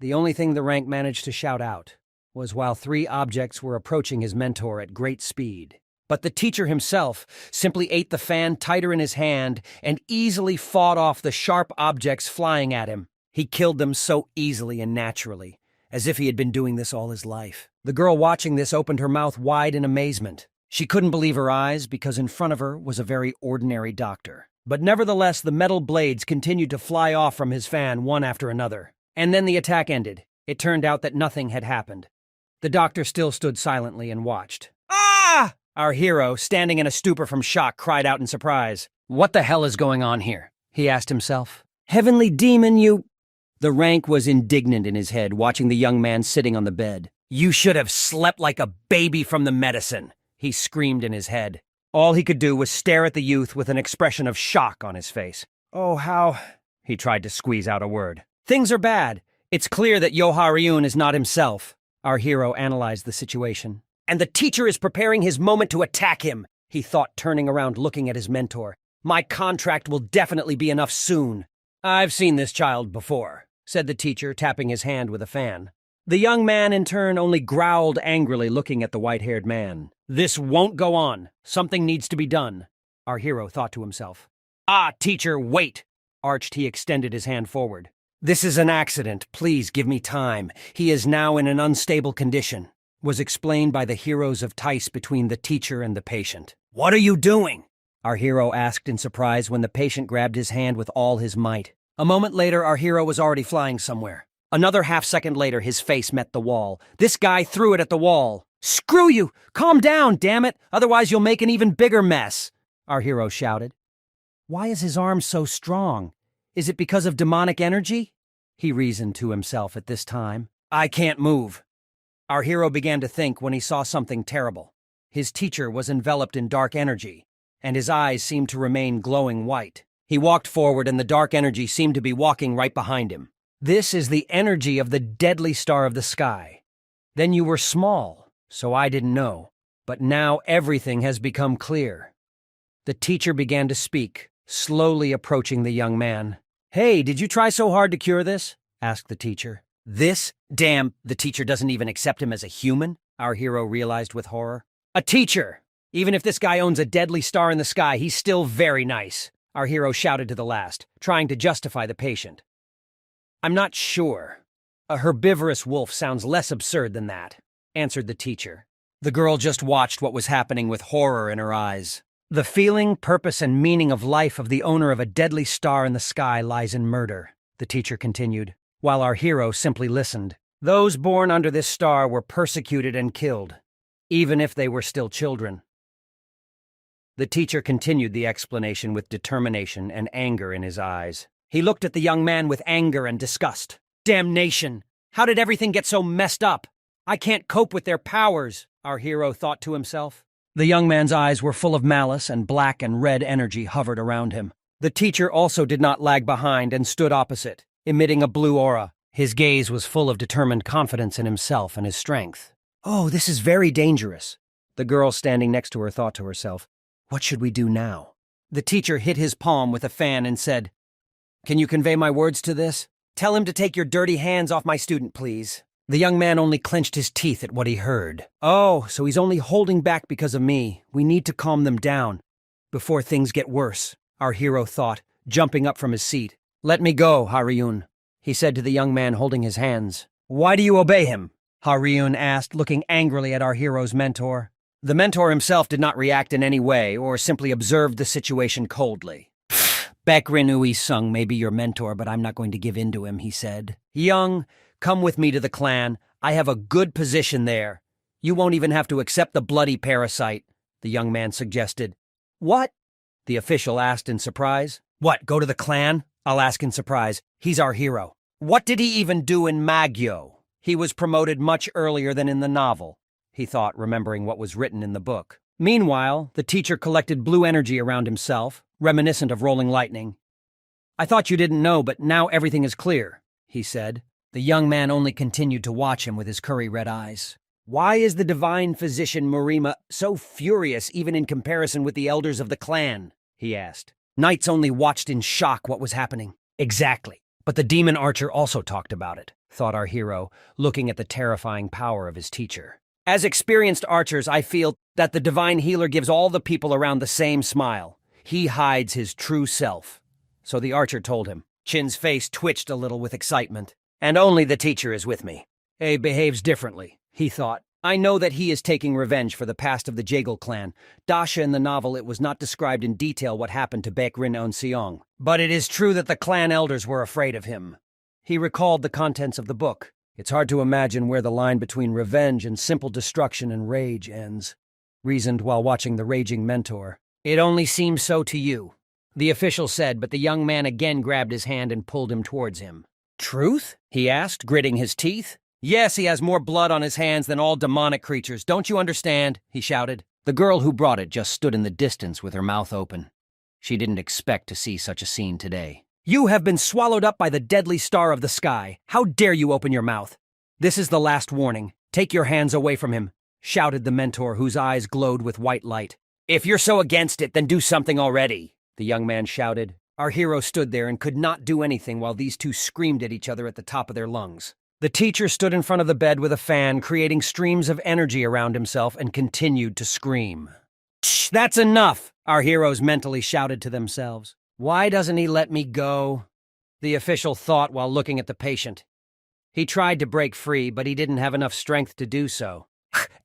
The only thing the rank managed to shout out was while 3 objects were approaching his mentor at great speed. But the teacher himself simply ate the fan tighter in his hand and easily fought off the sharp objects flying at him. He killed them so easily and naturally, as if he had been doing this all his life. The girl watching this opened her mouth wide in amazement. She couldn't believe her eyes because in front of her was a very ordinary doctor. But nevertheless, the metal blades continued to fly off from his fan one after another. And then the attack ended. It turned out that nothing had happened. The doctor still stood silently and watched. "Ah!" Our hero, standing in a stupor from shock, cried out in surprise. "What the hell is going on here?" he asked himself. "Heavenly demon, you—" The rank was indignant in his head, watching the young man sitting on the bed. "You should have slept like a baby from the medicine," he screamed in his head. All he could do was stare at the youth with an expression of shock on his face. "Oh, how—" he tried to squeeze out a word. "Things are bad. It's clear that Yoha-ryun is not himself." Our hero analyzed the situation. And the teacher is preparing his moment to attack him, he thought, turning around looking at his mentor. My contract will definitely be enough soon. I've seen this child before, said the teacher, tapping his hand with a fan. The young man, in turn, only growled angrily, looking at the white-haired man. This won't go on. Something needs to be done, our hero thought to himself. Ah, teacher, wait! Arched, he extended his hand forward. This is an accident. Please give me time. He is now in an unstable condition, was explained by the heroes of Tice between the teacher and the patient. What are you doing? Our hero asked in surprise when the patient grabbed his hand with all his might. A moment later, our hero was already flying somewhere. Another half-second later, his face met the wall. This guy threw it at the wall. Screw you! Calm down, damn it! Otherwise you'll make an even bigger mess, our hero shouted. Why is his arm so strong? Is it because of demonic energy? He reasoned to himself at this time. I can't move. Our hero began to think when he saw something terrible. His teacher was enveloped in dark energy, and his eyes seemed to remain glowing white. He walked forward, and the dark energy seemed to be walking right behind him. This is the energy of the deadly star of the sky. Then you were small, so I didn't know. But now everything has become clear. The teacher began to speak, slowly approaching the young man. Hey, did you try so hard to cure this? Asked the teacher. This? Damn, the teacher doesn't even accept him as a human, our hero realized with horror. A teacher! Even if this guy owns a deadly star in the sky, he's still very nice, our hero shouted to the last, trying to justify the patient. I'm not sure. A herbivorous wolf sounds less absurd than that, answered the teacher. The girl just watched what was happening with horror in her eyes. The feeling, purpose, and meaning of life of the owner of a deadly star in the sky lies in murder, the teacher continued, while our hero simply listened. Those born under this star were persecuted and killed, even if they were still children. The teacher continued the explanation with determination and anger in his eyes. He looked at the young man with anger and disgust. Damnation! How did everything get so messed up? I can't cope with their powers, our hero thought to himself. The young man's eyes were full of malice, and black and red energy hovered around him. The teacher also did not lag behind and stood opposite, emitting a blue aura. His gaze was full of determined confidence in himself and his strength. Oh, this is very dangerous. The girl standing next to her thought to herself. What should we do now? The teacher hit his palm with a fan and said, Can you convey my words to this? Tell him to take your dirty hands off my student, please. The young man only clenched his teeth at what he heard. Oh, so he's only holding back because of me. We need to calm them down before things get worse, our hero thought, jumping up from his seat. Let me go, Haryun, he said to the young man holding his hands. Why do you obey him? Haryun asked, looking angrily at our hero's mentor. The mentor himself did not react in any way or simply observed the situation coldly. Baekrin Uisung may be your mentor, but I'm not going to give in to him, he said. Young, come with me to the clan. I have a good position there. You won't even have to accept the bloody parasite, the young man suggested. What? The official asked in surprise. What, go to the clan? I'll ask in surprise. He's our hero. What did he even do in Magyo? He was promoted much earlier than in the novel, he thought, remembering what was written in the book. Meanwhile, the teacher collected blue energy around himself, reminiscent of rolling lightning. I thought you didn't know, but now everything is clear, he said. The young man only continued to watch him with his curry-red eyes. Why is the divine physician Murima so furious even in comparison with the elders of the clan? He asked. Knights only watched in shock what was happening. Exactly. But the demon archer also talked about it, thought our hero, looking at the terrifying power of his teacher. As experienced archers, I feel that the divine healer gives all the people around the same smile. He hides his true self. So the archer told him. Chin's face twitched a little with excitement. And only the teacher is with me. He behaves differently, he thought. I know that he is taking revenge for the past of the Jagal clan. Dasha in the novel, it was not described in detail what happened to Baekrin Onseong. But it is true that the clan elders were afraid of him. He recalled the contents of the book. It's hard to imagine where the line between revenge and simple destruction and rage ends, reasoned while watching the raging mentor. It only seems so to you, the official said, but the young man again grabbed his hand and pulled him towards him. Truth? He asked, gritting his teeth. Yes, he has more blood on his hands than all demonic creatures. Don't you understand? He shouted. The girl who brought it just stood in the distance with her mouth open. She didn't expect to see such a scene today. You have been swallowed up by the deadly star of the sky. How dare you open your mouth? This is the last warning. Take your hands away from him, shouted the mentor, whose eyes glowed with white light. If you're so against it, then do something already, the young man shouted. Our hero stood there and could not do anything while these two screamed at each other at the top of their lungs. The teacher stood in front of the bed with a fan, creating streams of energy around himself, and continued to scream. Shh, that's enough, our heroes mentally shouted to themselves. Why doesn't he let me go? The official thought while looking at the patient. He tried to break free, but he didn't have enough strength to do so.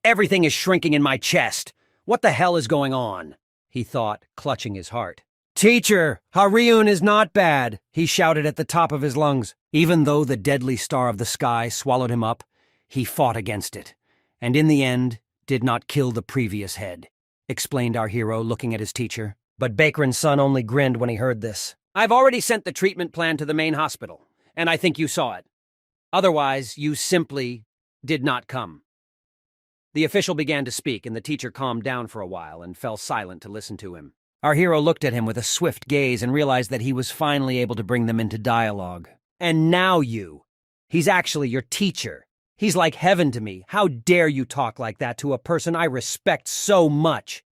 Everything is shrinking in my chest. What the hell is going on? He thought, clutching his heart. Teacher, Haryun is not bad, he shouted at the top of his lungs. Even though the deadly star of the sky swallowed him up, he fought against it, and in the end did not kill the previous head, explained our hero, looking at his teacher. But Bakran's son only grinned when he heard this. I've already sent the treatment plan to the main hospital, and I think you saw it. Otherwise, you simply did not come. The official began to speak, and the teacher calmed down for a while and fell silent to listen to him. Our hero looked at him with a swift gaze and realized that he was finally able to bring them into dialogue. And now you. He's actually your teacher. He's like heaven to me. How dare you talk like that to a person I respect so much?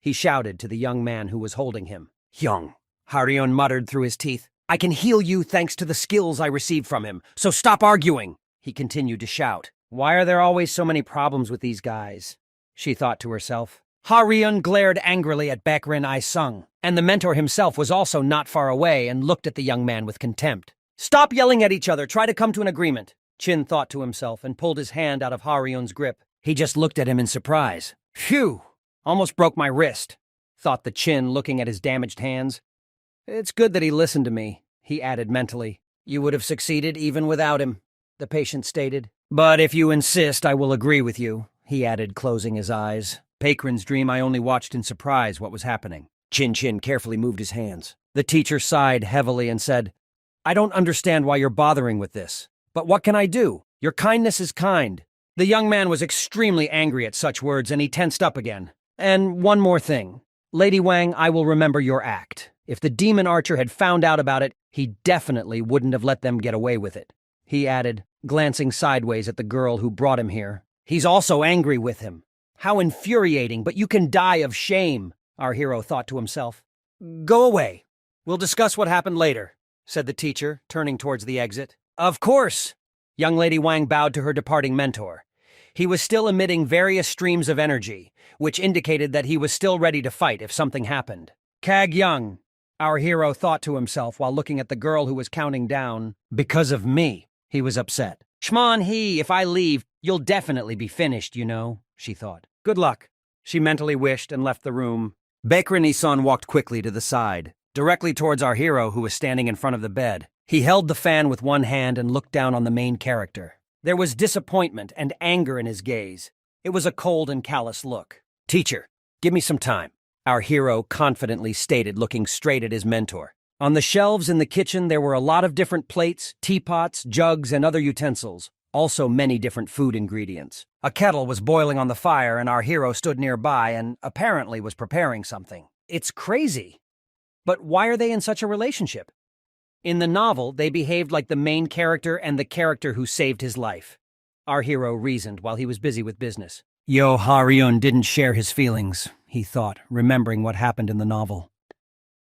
He shouted to the young man who was holding him. Young, Haryun muttered through his teeth. I can heal you thanks to the skills I received from him, so stop arguing, he continued to shout. Why are there always so many problems with these guys? She thought to herself. Haryun glared angrily at Bakran I-sung, and the mentor himself was also not far away and looked at the young man with contempt. Stop yelling at each other, try to come to an agreement, Chin thought to himself and pulled his hand out of Haryun's grip. He just looked at him in surprise. Phew, almost broke my wrist, thought the Chin, looking at his damaged hands. It's good that he listened to me, he added mentally. You would have succeeded even without him, the patient stated. But if you insist, I will agree with you, he added, closing his eyes. Bakran's dream, I only watched in surprise what was happening. Chin carefully moved his hands. The teacher sighed heavily and said, I don't understand why you're bothering with this. But what can I do? Your kindness is kind. The young man was extremely angry at such words, and he tensed up again. And one more thing. Lady Wang, I will remember your act. If the demon archer had found out about it, he definitely wouldn't have let them get away with it, he added, glancing sideways at the girl who brought him here. He's also angry with him. How infuriating, but you can die of shame, our hero thought to himself. Go away. We'll discuss what happened later, said the teacher, turning towards the exit. Of course. Young Lady Wang bowed to her departing mentor. He was still emitting various streams of energy, which indicated that he was still ready to fight if something happened. Kag Young, our hero thought to himself while looking at the girl who was counting down. Because of me, he was upset. Shmon he, if I leave, you'll definitely be finished, you know, she thought. Good luck, she mentally wished and left the room. Bakran Isan walked quickly to the side, directly towards our hero who was standing in front of the bed. He held the fan with one hand and looked down on the main character. There was disappointment and anger in his gaze. It was a cold and callous look. Teacher, give me some time, our hero confidently stated, looking straight at his mentor. On the shelves in the kitchen there were a lot of different plates, teapots, jugs, and other utensils. Also many different food ingredients. A kettle was boiling on the fire and our hero stood nearby and apparently was preparing something. It's crazy. But why are they in such a relationship? In the novel, they behaved like the main character and the character who saved his life, our hero reasoned while he was busy with business. Haryun didn't share his feelings, he thought, remembering what happened in the novel.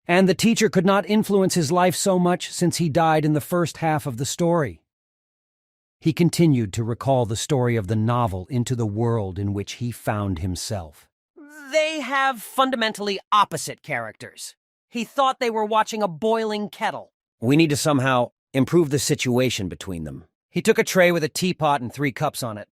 And the teacher could not influence his life so much since he died in the first half of the story. He continued to recall the story of the novel into the world in which he found himself. They have fundamentally opposite characters. He thought they were watching a boiling kettle. We need to somehow improve the situation between them. He took a tray with a teapot and 3 cups on it.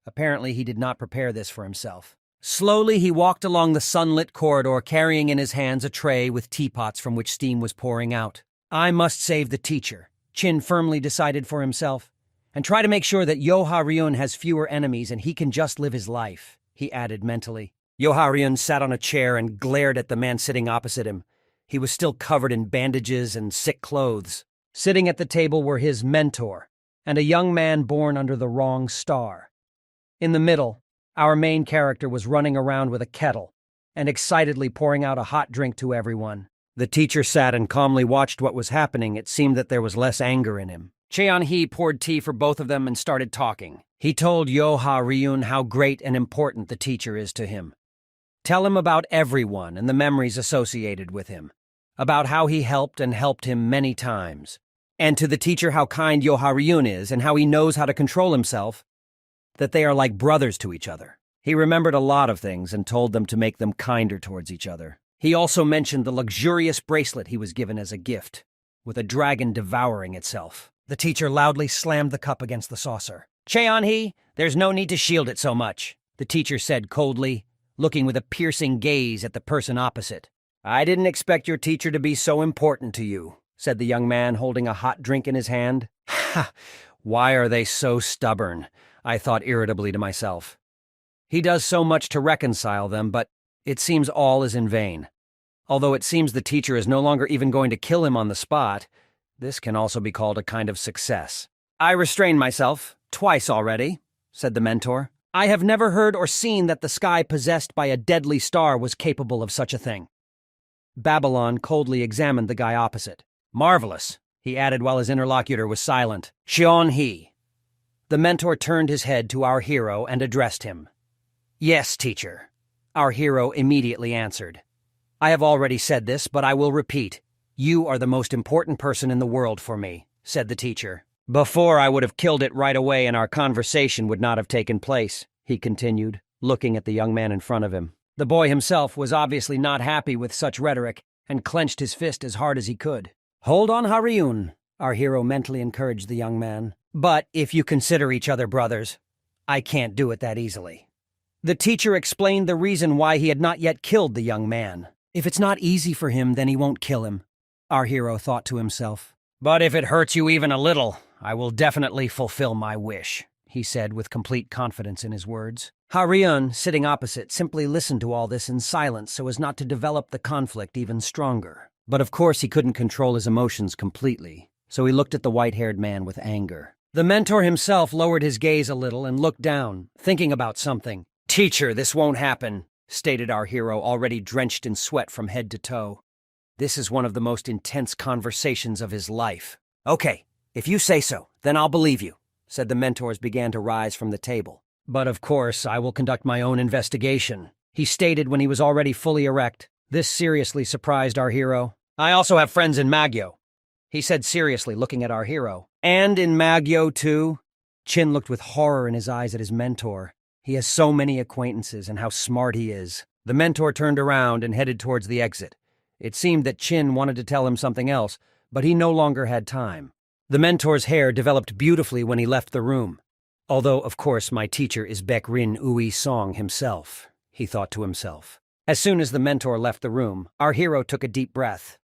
Apparently, he did not prepare this for himself. Slowly, he walked along the sunlit corridor, carrying in his hands a tray with teapots from which steam was pouring out. I must save the teacher, Chin firmly decided for himself, and try to make sure that Haryun has fewer enemies and he can just live his life, he added mentally. Haryun sat on a chair and glared at the man sitting opposite him. He was still covered in bandages and sick clothes. Sitting at the table were his mentor and a young man born under the wrong star. In the middle, our main character was running around with a kettle and excitedly pouring out a hot drink to everyone. The teacher sat and calmly watched what was happening. It seemed that there was less anger in him. Cheon-hee poured tea for both of them and started talking. He told Yo-ha-ryun how great and important the teacher is to him. Tell him about everyone and the memories associated with him, about how he helped him many times, and to the teacher how kind Yo-ha-ryun is and how he knows how to control himself, that they are like brothers to each other. He remembered a lot of things and told them to make them kinder towards each other. He also mentioned the luxurious bracelet he was given as a gift, with a dragon devouring itself. The teacher loudly slammed the cup against the saucer. Cheon-hee, there's no need to shield it so much, the teacher said coldly, looking with a piercing gaze at the person opposite. I didn't expect your teacher to be so important to you, said the young man, holding a hot drink in his hand. Ha! Why are they so stubborn? I thought irritably to myself. He does so much to reconcile them, but it seems all is in vain. Although it seems the teacher is no longer even going to kill him on the spot, this can also be called a kind of success. I restrained myself, twice already, said the mentor. I have never heard or seen that the sky possessed by a deadly star was capable of such a thing. Babylon coldly examined the guy opposite. Marvelous, he added while his interlocutor was silent. Cheon-hee. The mentor turned his head to our hero and addressed him. Yes, teacher. Our hero immediately answered. I have already said this, but I will repeat. You are the most important person in the world for me, said the teacher. Before I would have killed it right away and our conversation would not have taken place, he continued, looking at the young man in front of him. The boy himself was obviously not happy with such rhetoric and clenched his fist as hard as he could. Hold on, Ha-ryun, our hero mentally encouraged the young man. But if you consider each other brothers, I can't do it that easily. The teacher explained the reason why he had not yet killed the young man. If it's not easy for him, then he won't kill him, our hero thought to himself. But if it hurts you even a little, I will definitely fulfill my wish, he said with complete confidence in his words. Ha-ryun, sitting opposite, simply listened to all this in silence so as not to develop the conflict even stronger. But of course he couldn't control his emotions completely, so he looked at the white-haired man with anger. The mentor himself lowered his gaze a little and looked down, thinking about something. Teacher, this won't happen, stated our hero, already drenched in sweat from head to toe. This is one of the most intense conversations of his life. Okay, if you say so, then I'll believe you, said the mentor as began to rise from the table. But of course, I will conduct my own investigation, he stated when he was already fully erect. This seriously surprised our hero. I also have friends in Magyo, he said seriously, looking at our hero. And in Magyo, too? Chin looked with horror in his eyes at his mentor. He has so many acquaintances, and how smart he is. The mentor turned around and headed towards the exit. It seemed that Chin wanted to tell him something else, but he no longer had time. The mentor's hair developed beautifully when he left the room. Although, of course, my teacher is Baek-rin Ui-song himself, he thought to himself. As soon as the mentor left the room, our hero took a deep breath.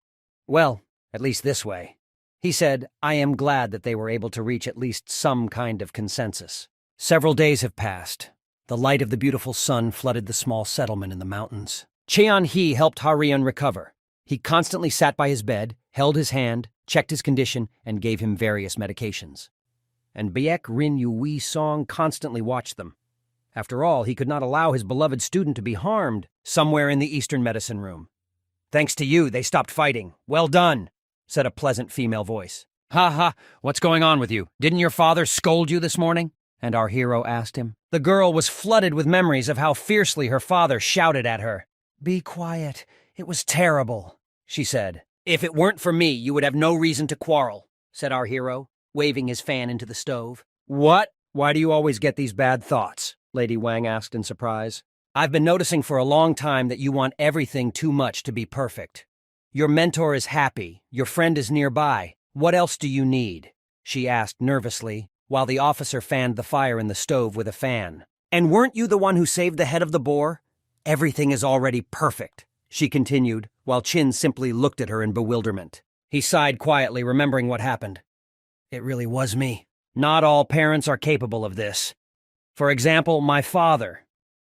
Well, at least this way. He said, I am glad that they were able to reach at least some kind of consensus. Several days have passed. The light of the beautiful sun flooded the small settlement in the mountains. Cheon-hee helped Ha-ryun recover. He constantly sat by his bed, held his hand, checked his condition, and gave him various medications. And Baek-rin Ui-song constantly watched them. After all, he could not allow his beloved student to be harmed somewhere in the Eastern medicine room. Thanks to you, they stopped fighting. Well done, said a pleasant female voice. Ha ha, what's going on with you? Didn't your father scold you this morning? And our hero asked him. The girl was flooded with memories of how fiercely her father shouted at her. Be quiet. It was terrible, she said. If it weren't for me, you would have no reason to quarrel, said our hero, waving his fan into the stove. What? Why do you always get these bad thoughts? Lady Wang asked in surprise. I've been noticing for a long time that you want everything too much to be perfect. Your mentor is happy. Your friend is nearby. What else do you need? She asked nervously, while the officer fanned the fire in the stove with a fan. And weren't you the one who saved the head of the boar? Everything is already perfect, she continued, while Chin simply looked at her in bewilderment. He sighed quietly, remembering what happened. It really was me. Not all parents are capable of this. For example, my father,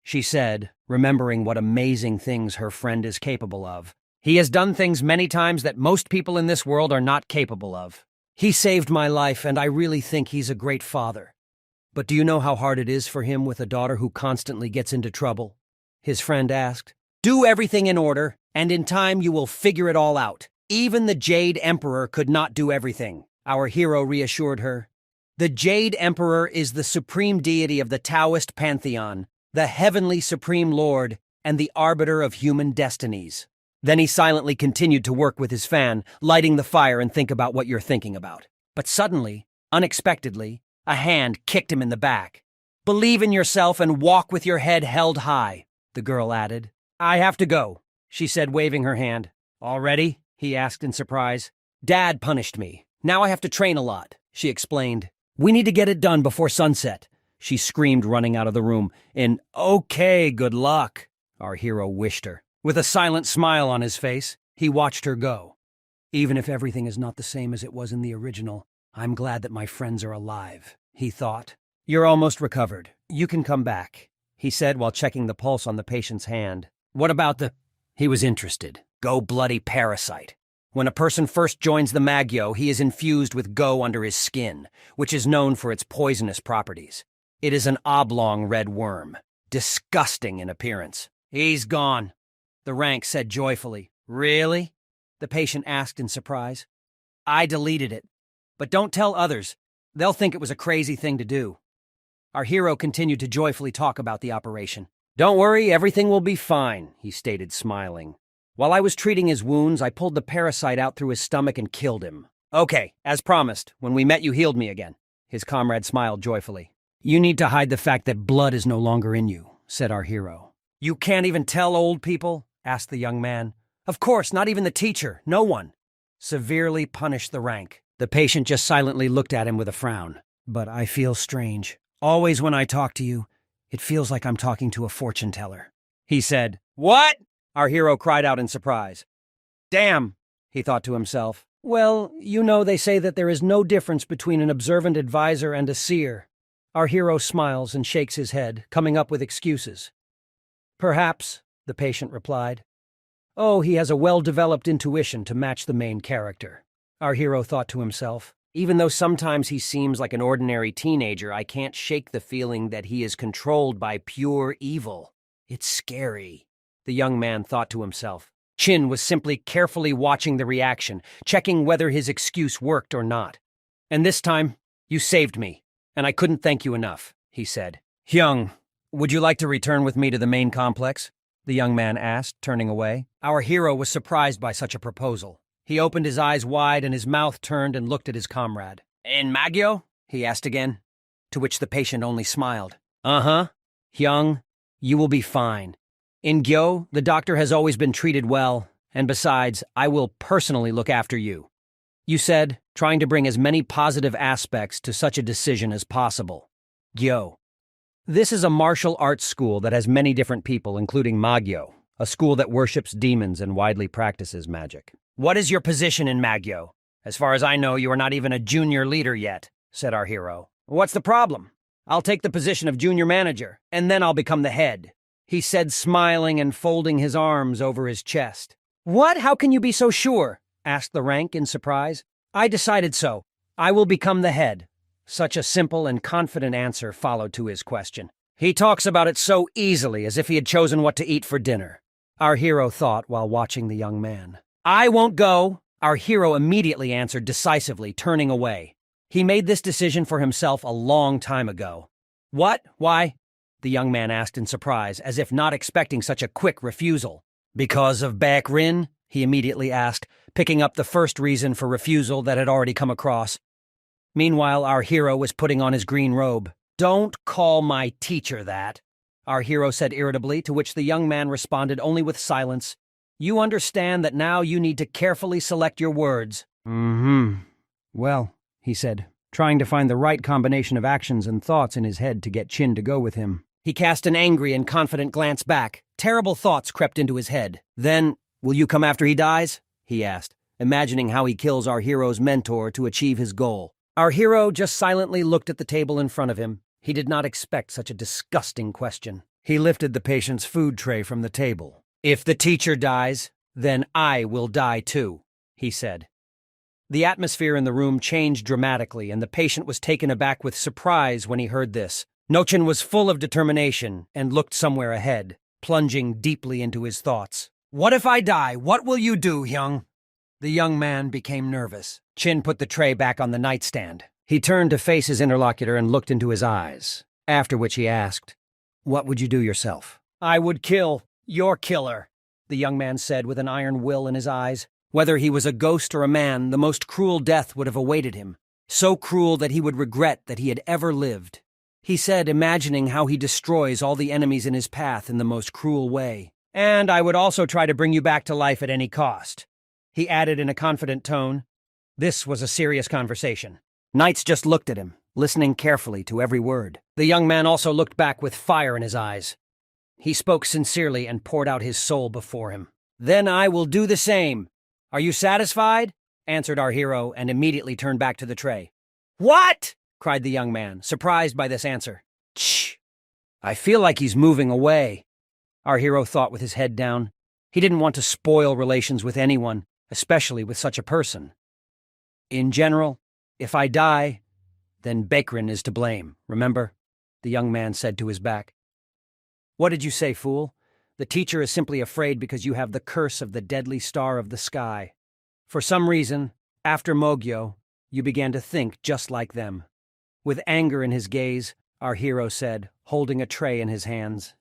she said, remembering what amazing things her friend is capable of. He has done things many times that most people in this world are not capable of. He saved my life, and I really think he's a great father. But do you know how hard it is for him with a daughter who constantly gets into trouble? His friend asked. Do everything in order, and in time you will figure it all out. Even the Jade Emperor could not do everything. Our hero reassured her. The Jade Emperor is the supreme deity of the Taoist pantheon, the heavenly supreme lord, and the arbiter of human destinies. Then he silently continued to work with his fan, lighting the fire and think about what you're thinking about. But suddenly, unexpectedly, a hand kicked him in the back. Believe in yourself and walk with your head held high, the girl added. I have to go, she said, waving her hand. Already? He asked in surprise. Dad punished me. Now I have to train a lot, she explained. We need to get it done before sunset, she screamed, running out of the room. Okay, good luck, our hero wished her. With a silent smile on his face, he watched her go. Even if everything is not the same as it was in the original, I'm glad that my friends are alive, he thought. You're almost recovered. You can come back, he said while checking the pulse on the patient's hand. What about the... He was interested. Go bloody parasite. When a person first joins the Magyo, he is infused with Go under his skin, which is known for its poisonous properties. It is an oblong red worm, disgusting in appearance. He's gone, the rank said joyfully. Really? The patient asked in surprise. I deleted it. But don't tell others. They'll think it was a crazy thing to do. Our hero continued to joyfully talk about the operation. Don't worry, everything will be fine, he stated, smiling. While I was treating his wounds, I pulled the parasite out through his stomach and killed him. Okay, as promised, when we met you healed me again. His comrade smiled joyfully. You need to hide the fact that blood is no longer in you, said our hero. You can't even tell old people? Asked the young man. Of course, not even the teacher, no one. Severely punished the rank. The patient just silently looked at him with a frown. But I feel strange. Always when I talk to you, it feels like I'm talking to a fortune teller. He said, What? Our hero cried out in surprise. Damn, he thought to himself. Well, you know they say that there is no difference between an observant advisor and a seer. Our hero smiles and shakes his head, coming up with excuses. Perhaps, the patient replied. Oh, he has a well-developed intuition to match the main character. Our hero thought to himself. Even though sometimes he seems like an ordinary teenager, I can't shake the feeling that he is controlled by pure evil. It's scary, the young man thought to himself. Chin was simply carefully watching the reaction, checking whether his excuse worked or not. And this time, you saved me, and I couldn't thank you enough, he said. Hyung, would you like to return with me to the main complex? The young man asked, turning away. Our hero was surprised by such a proposal. He opened his eyes wide and his mouth turned and looked at his comrade. In Magyo? He asked again, to which the patient only smiled. Uh-huh. Hyung, you will be fine. In Gyo, the doctor has always been treated well, and besides, I will personally look after you. You said, trying to bring as many positive aspects to such a decision as possible. Gyo. This is a martial arts school that has many different people, including Magyo, a school that worships demons and widely practices magic. What is your position in Magyo? As far as I know, you are not even a junior leader yet, said our hero. What's the problem? I'll take the position of junior manager, and then I'll become the head, he said, smiling and folding his arms over his chest. What? How can you be so sure? Asked the rank in surprise. I decided so. I will become the head. Such a simple and confident answer followed to his question. He talks about it so easily, as if he had chosen what to eat for dinner, our hero thought while watching the young man. I won't go, our hero immediately answered decisively, turning away. He made this decision for himself a long time ago. What? Why? The young man asked in surprise, as if not expecting such a quick refusal. Because of Baek Rin? He immediately asked, picking up the first reason for refusal that had already come across. Meanwhile, our hero was putting on his green robe. Don't call my teacher that, our hero said irritably, to which the young man responded only with silence. You understand that now you need to carefully select your words. Well, he said, trying to find the right combination of actions and thoughts in his head to get Chin to go with him. He cast an angry and confident glance back. Terrible thoughts crept into his head. Then, will you come after he dies? He asked, imagining how he kills our hero's mentor to achieve his goal. Our hero just silently looked at the table in front of him. He did not expect such a disgusting question. He lifted the patient's food tray from the table. If the teacher dies, then I will die too, he said. The atmosphere in the room changed dramatically, and the patient was taken aback with surprise when he heard this. Nochin was full of determination and looked somewhere ahead, plunging deeply into his thoughts. What if I die? What will you do, Hyung? The young man became nervous. Chin put the tray back on the nightstand. He turned to face his interlocutor and looked into his eyes, after which he asked, "What would you do yourself?" "I would kill your killer," the young man said with an iron will in his eyes. Whether he was a ghost or a man, the most cruel death would have awaited him, so cruel that he would regret that he had ever lived. He said, imagining how he destroys all the enemies in his path in the most cruel way. "And I would also try to bring you back to life at any cost," he added in a confident tone. This was a serious conversation. Knights just looked at him, listening carefully to every word. The young man also looked back with fire in his eyes. He spoke sincerely and poured out his soul before him. "Then I will do the same. Are you satisfied?" answered our hero, and immediately turned back to the tray. "What?" cried the young man, surprised by this answer. "Shh! I feel like he's moving away," our hero thought with his head down. He didn't want to spoil relations with anyone, especially with such a person. "In general, if I die, then Bekrin is to blame, remember?" the young man said to his back. "What did you say, fool? The teacher is simply afraid because you have the curse of the deadly star of the sky. For some reason, after Mogyo, you began to think just like them." With anger in his gaze, our hero said, holding a tray in his hands.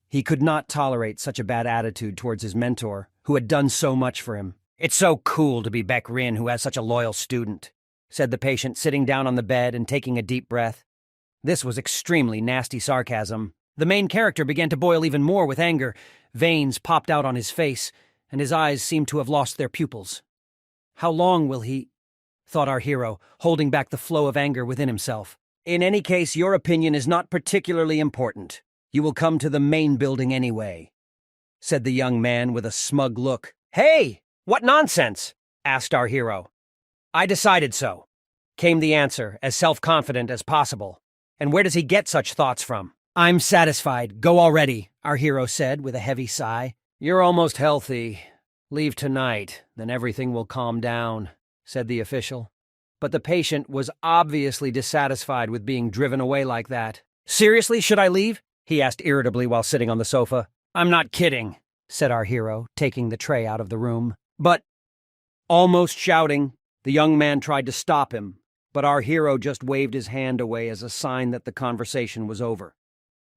He could not tolerate such a bad attitude towards his mentor, who had done so much for him. "It's so cool to be Bekrin, who has such a loyal student," said the patient, sitting down on the bed and taking a deep breath. This was extremely nasty sarcasm. The main character began to boil even more with anger. Veins popped out on his face, and his eyes seemed to have lost their pupils. "How long will he?" thought our hero, holding back the flow of anger within himself. "In any case, your opinion is not particularly important. You will come to the main building anyway," said the young man with a smug look. "Hey! What nonsense?" asked our hero. "I decided so," came the answer, as self-confident as possible. "And where does he get such thoughts from?" "I'm satisfied. Go already," our hero said with a heavy sigh. "You're almost healthy. Leave tonight, then everything will calm down," said the official. But the patient was obviously dissatisfied with being driven away like that. "Seriously, should I leave?" he asked irritably while sitting on the sofa. "I'm not kidding," said our hero, taking the tray out of the room. "But," almost shouting, the young man tried to stop him, but our hero just waved his hand away as a sign that the conversation was over.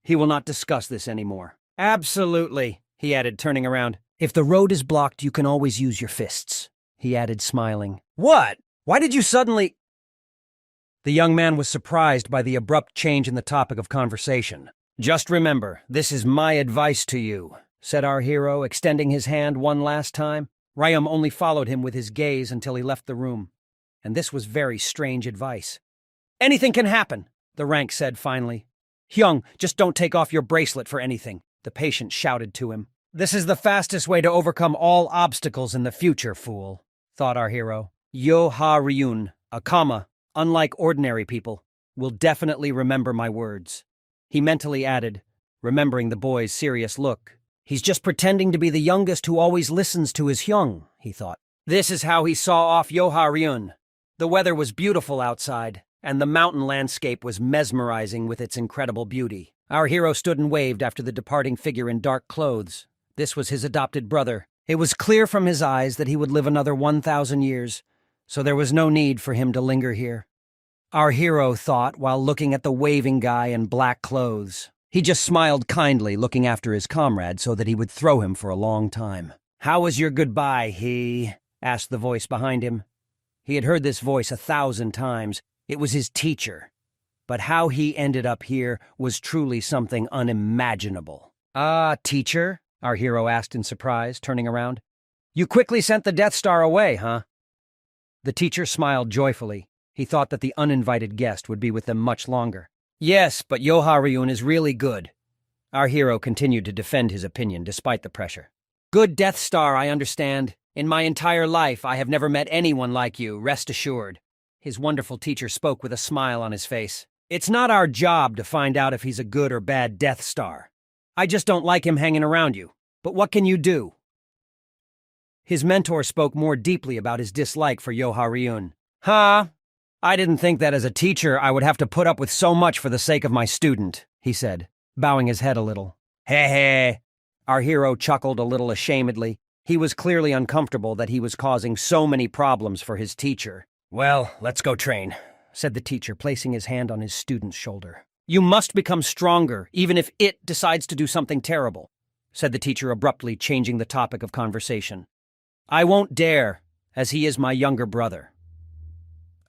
He will not discuss this anymore. "Absolutely," he added, turning around. "If the road is blocked, you can always use your fists," he added, smiling. "What? Why did you suddenly—" The young man was surprised by the abrupt change in the topic of conversation. "Just remember, this is my advice to you," said our hero, extending his hand one last time. Ryam only followed him with his gaze until he left the room. And this was very strange advice. "Anything can happen," the rank said finally. "Hyung, just don't take off your bracelet for anything," the patient shouted to him. "This is the fastest way to overcome all obstacles in the future, fool," thought our hero. Yo-ha-ryun, a comma, unlike ordinary people, will definitely remember my words. He mentally added, remembering the boy's serious look. "He's just pretending to be the youngest who always listens to his Hyung," he thought. This is how he saw off Yo-ha-ryun. The weather was beautiful outside, and the mountain landscape was mesmerizing with its incredible beauty. Our hero stood and waved after the departing figure in dark clothes. This was his adopted brother. It was clear from his eyes that he would live another 1,000 years, so there was no need for him to linger here. Our hero thought while looking at the waving guy in black clothes. He just smiled kindly, looking after his comrade so that he would throw him for a long time. "How was your goodbye, he?" asked the voice behind him. He had heard this voice 1,000 times. It was his teacher. But how he ended up here was truly something unimaginable. "Ah, teacher?" our hero asked in surprise, turning around. "You quickly sent the Death Star away, huh?" The teacher smiled joyfully. He thought that the uninvited guest would be with them much longer. "Yes, but Yo-ha-ryun is really good." Our hero continued to defend his opinion despite the pressure. "Good Death Star, I understand. In my entire life, I have never met anyone like you, rest assured." His wonderful teacher spoke with a smile on his face. "It's not our job to find out if he's a good or bad Death Star. I just don't like him hanging around you. But what can you do?" His mentor spoke more deeply about his dislike for Yo-ha-ryun. "Huh? I didn't think that as a teacher I would have to put up with so much for the sake of my student," he said, bowing his head a little. "Heh heh." Our hero chuckled a little ashamedly. He was clearly uncomfortable that he was causing so many problems for his teacher. "Well, let's go train," said the teacher, placing his hand on his student's shoulder. "You must become stronger, even if it decides to do something terrible," said the teacher abruptly, changing the topic of conversation. "I won't dare, as he is my younger brother."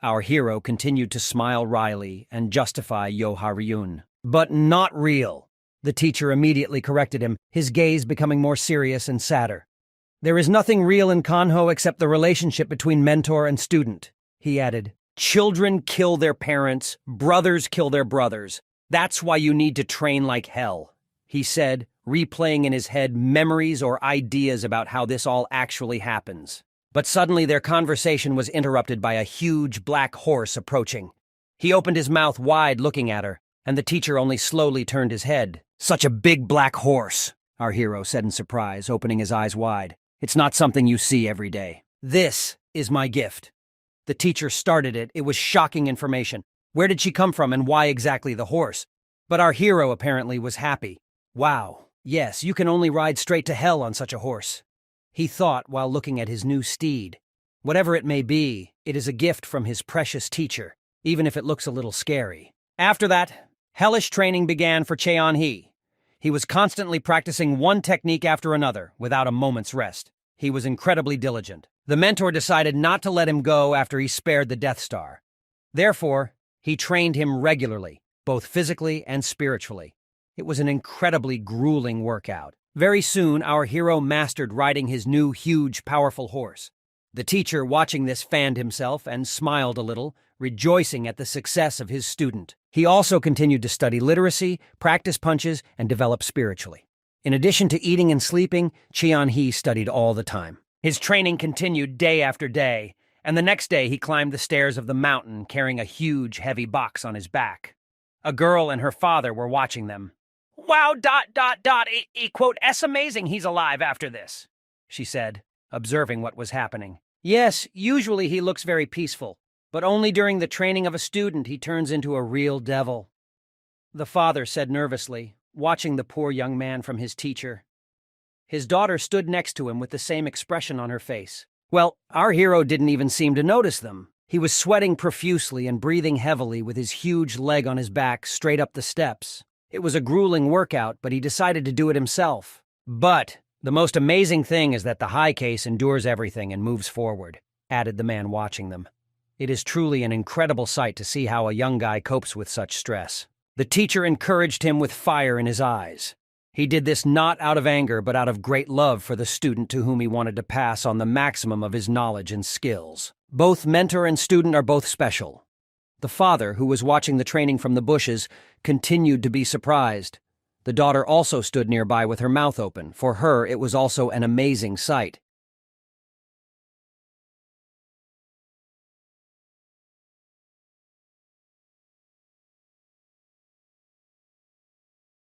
Our hero continued to smile wryly and justify Yo-Ha-Ryun. "But not real," the teacher immediately corrected him, his gaze becoming more serious and sadder. "There is nothing real in Kanho except the relationship between mentor and student," he added. "Children kill their parents, brothers kill their brothers. That's why you need to train like hell," he said, replaying in his head memories or ideas about how this all actually happens. But suddenly their conversation was interrupted by a huge black horse approaching. He opened his mouth wide looking at her, and the teacher only slowly turned his head. "Such a big black horse," our hero said in surprise, opening his eyes wide. "It's not something you see every day." "This is my gift." The teacher started it. It was shocking information. Where did she come from and why exactly the horse? But our hero apparently was happy. "Wow, yes, you can only ride straight to hell on such a horse," he thought while looking at his new steed. Whatever it may be, it is a gift from his precious teacher, even if it looks a little scary. After that, hellish training began for Cheon-hee. He was constantly practicing one technique after another, without a moment's rest. He was incredibly diligent. The mentor decided not to let him go after he spared the Death Star. Therefore, he trained him regularly, both physically and spiritually. It was an incredibly grueling workout. Very soon, our hero mastered riding his new, huge, powerful horse. The teacher, watching this, fanned himself and smiled a little, rejoicing at the success of his student. He also continued to study literacy, practice punches, and develop spiritually. In addition to eating and sleeping, Cheon-hee studied all the time. His training continued day after day, and the next day he climbed the stairs of the mountain carrying a huge, heavy box on his back. A girl and her father were watching them. "Wow, ... quote, "it's amazing he's alive after this," she said, observing what was happening. "Yes, usually he looks very peaceful, but only during the training of a student he turns into a real devil," the father said nervously, watching the poor young man from his teacher. His daughter stood next to him with the same expression on her face. Well, our hero didn't even seem to notice them. He was sweating profusely and breathing heavily with his huge leg on his back straight up the steps. It was a grueling workout, but he decided to do it himself. "But the most amazing thing is that the high case endures everything and moves forward," added the man watching them. "It is truly an incredible sight to see how a young guy copes with such stress." The teacher encouraged him with fire in his eyes. He did this not out of anger, but out of great love for the student to whom he wanted to pass on the maximum of his knowledge and skills. Both mentor and student are both special. The father, who was watching the training from the bushes, continued to be surprised. The daughter also stood nearby with her mouth open. For her, it was also an amazing sight.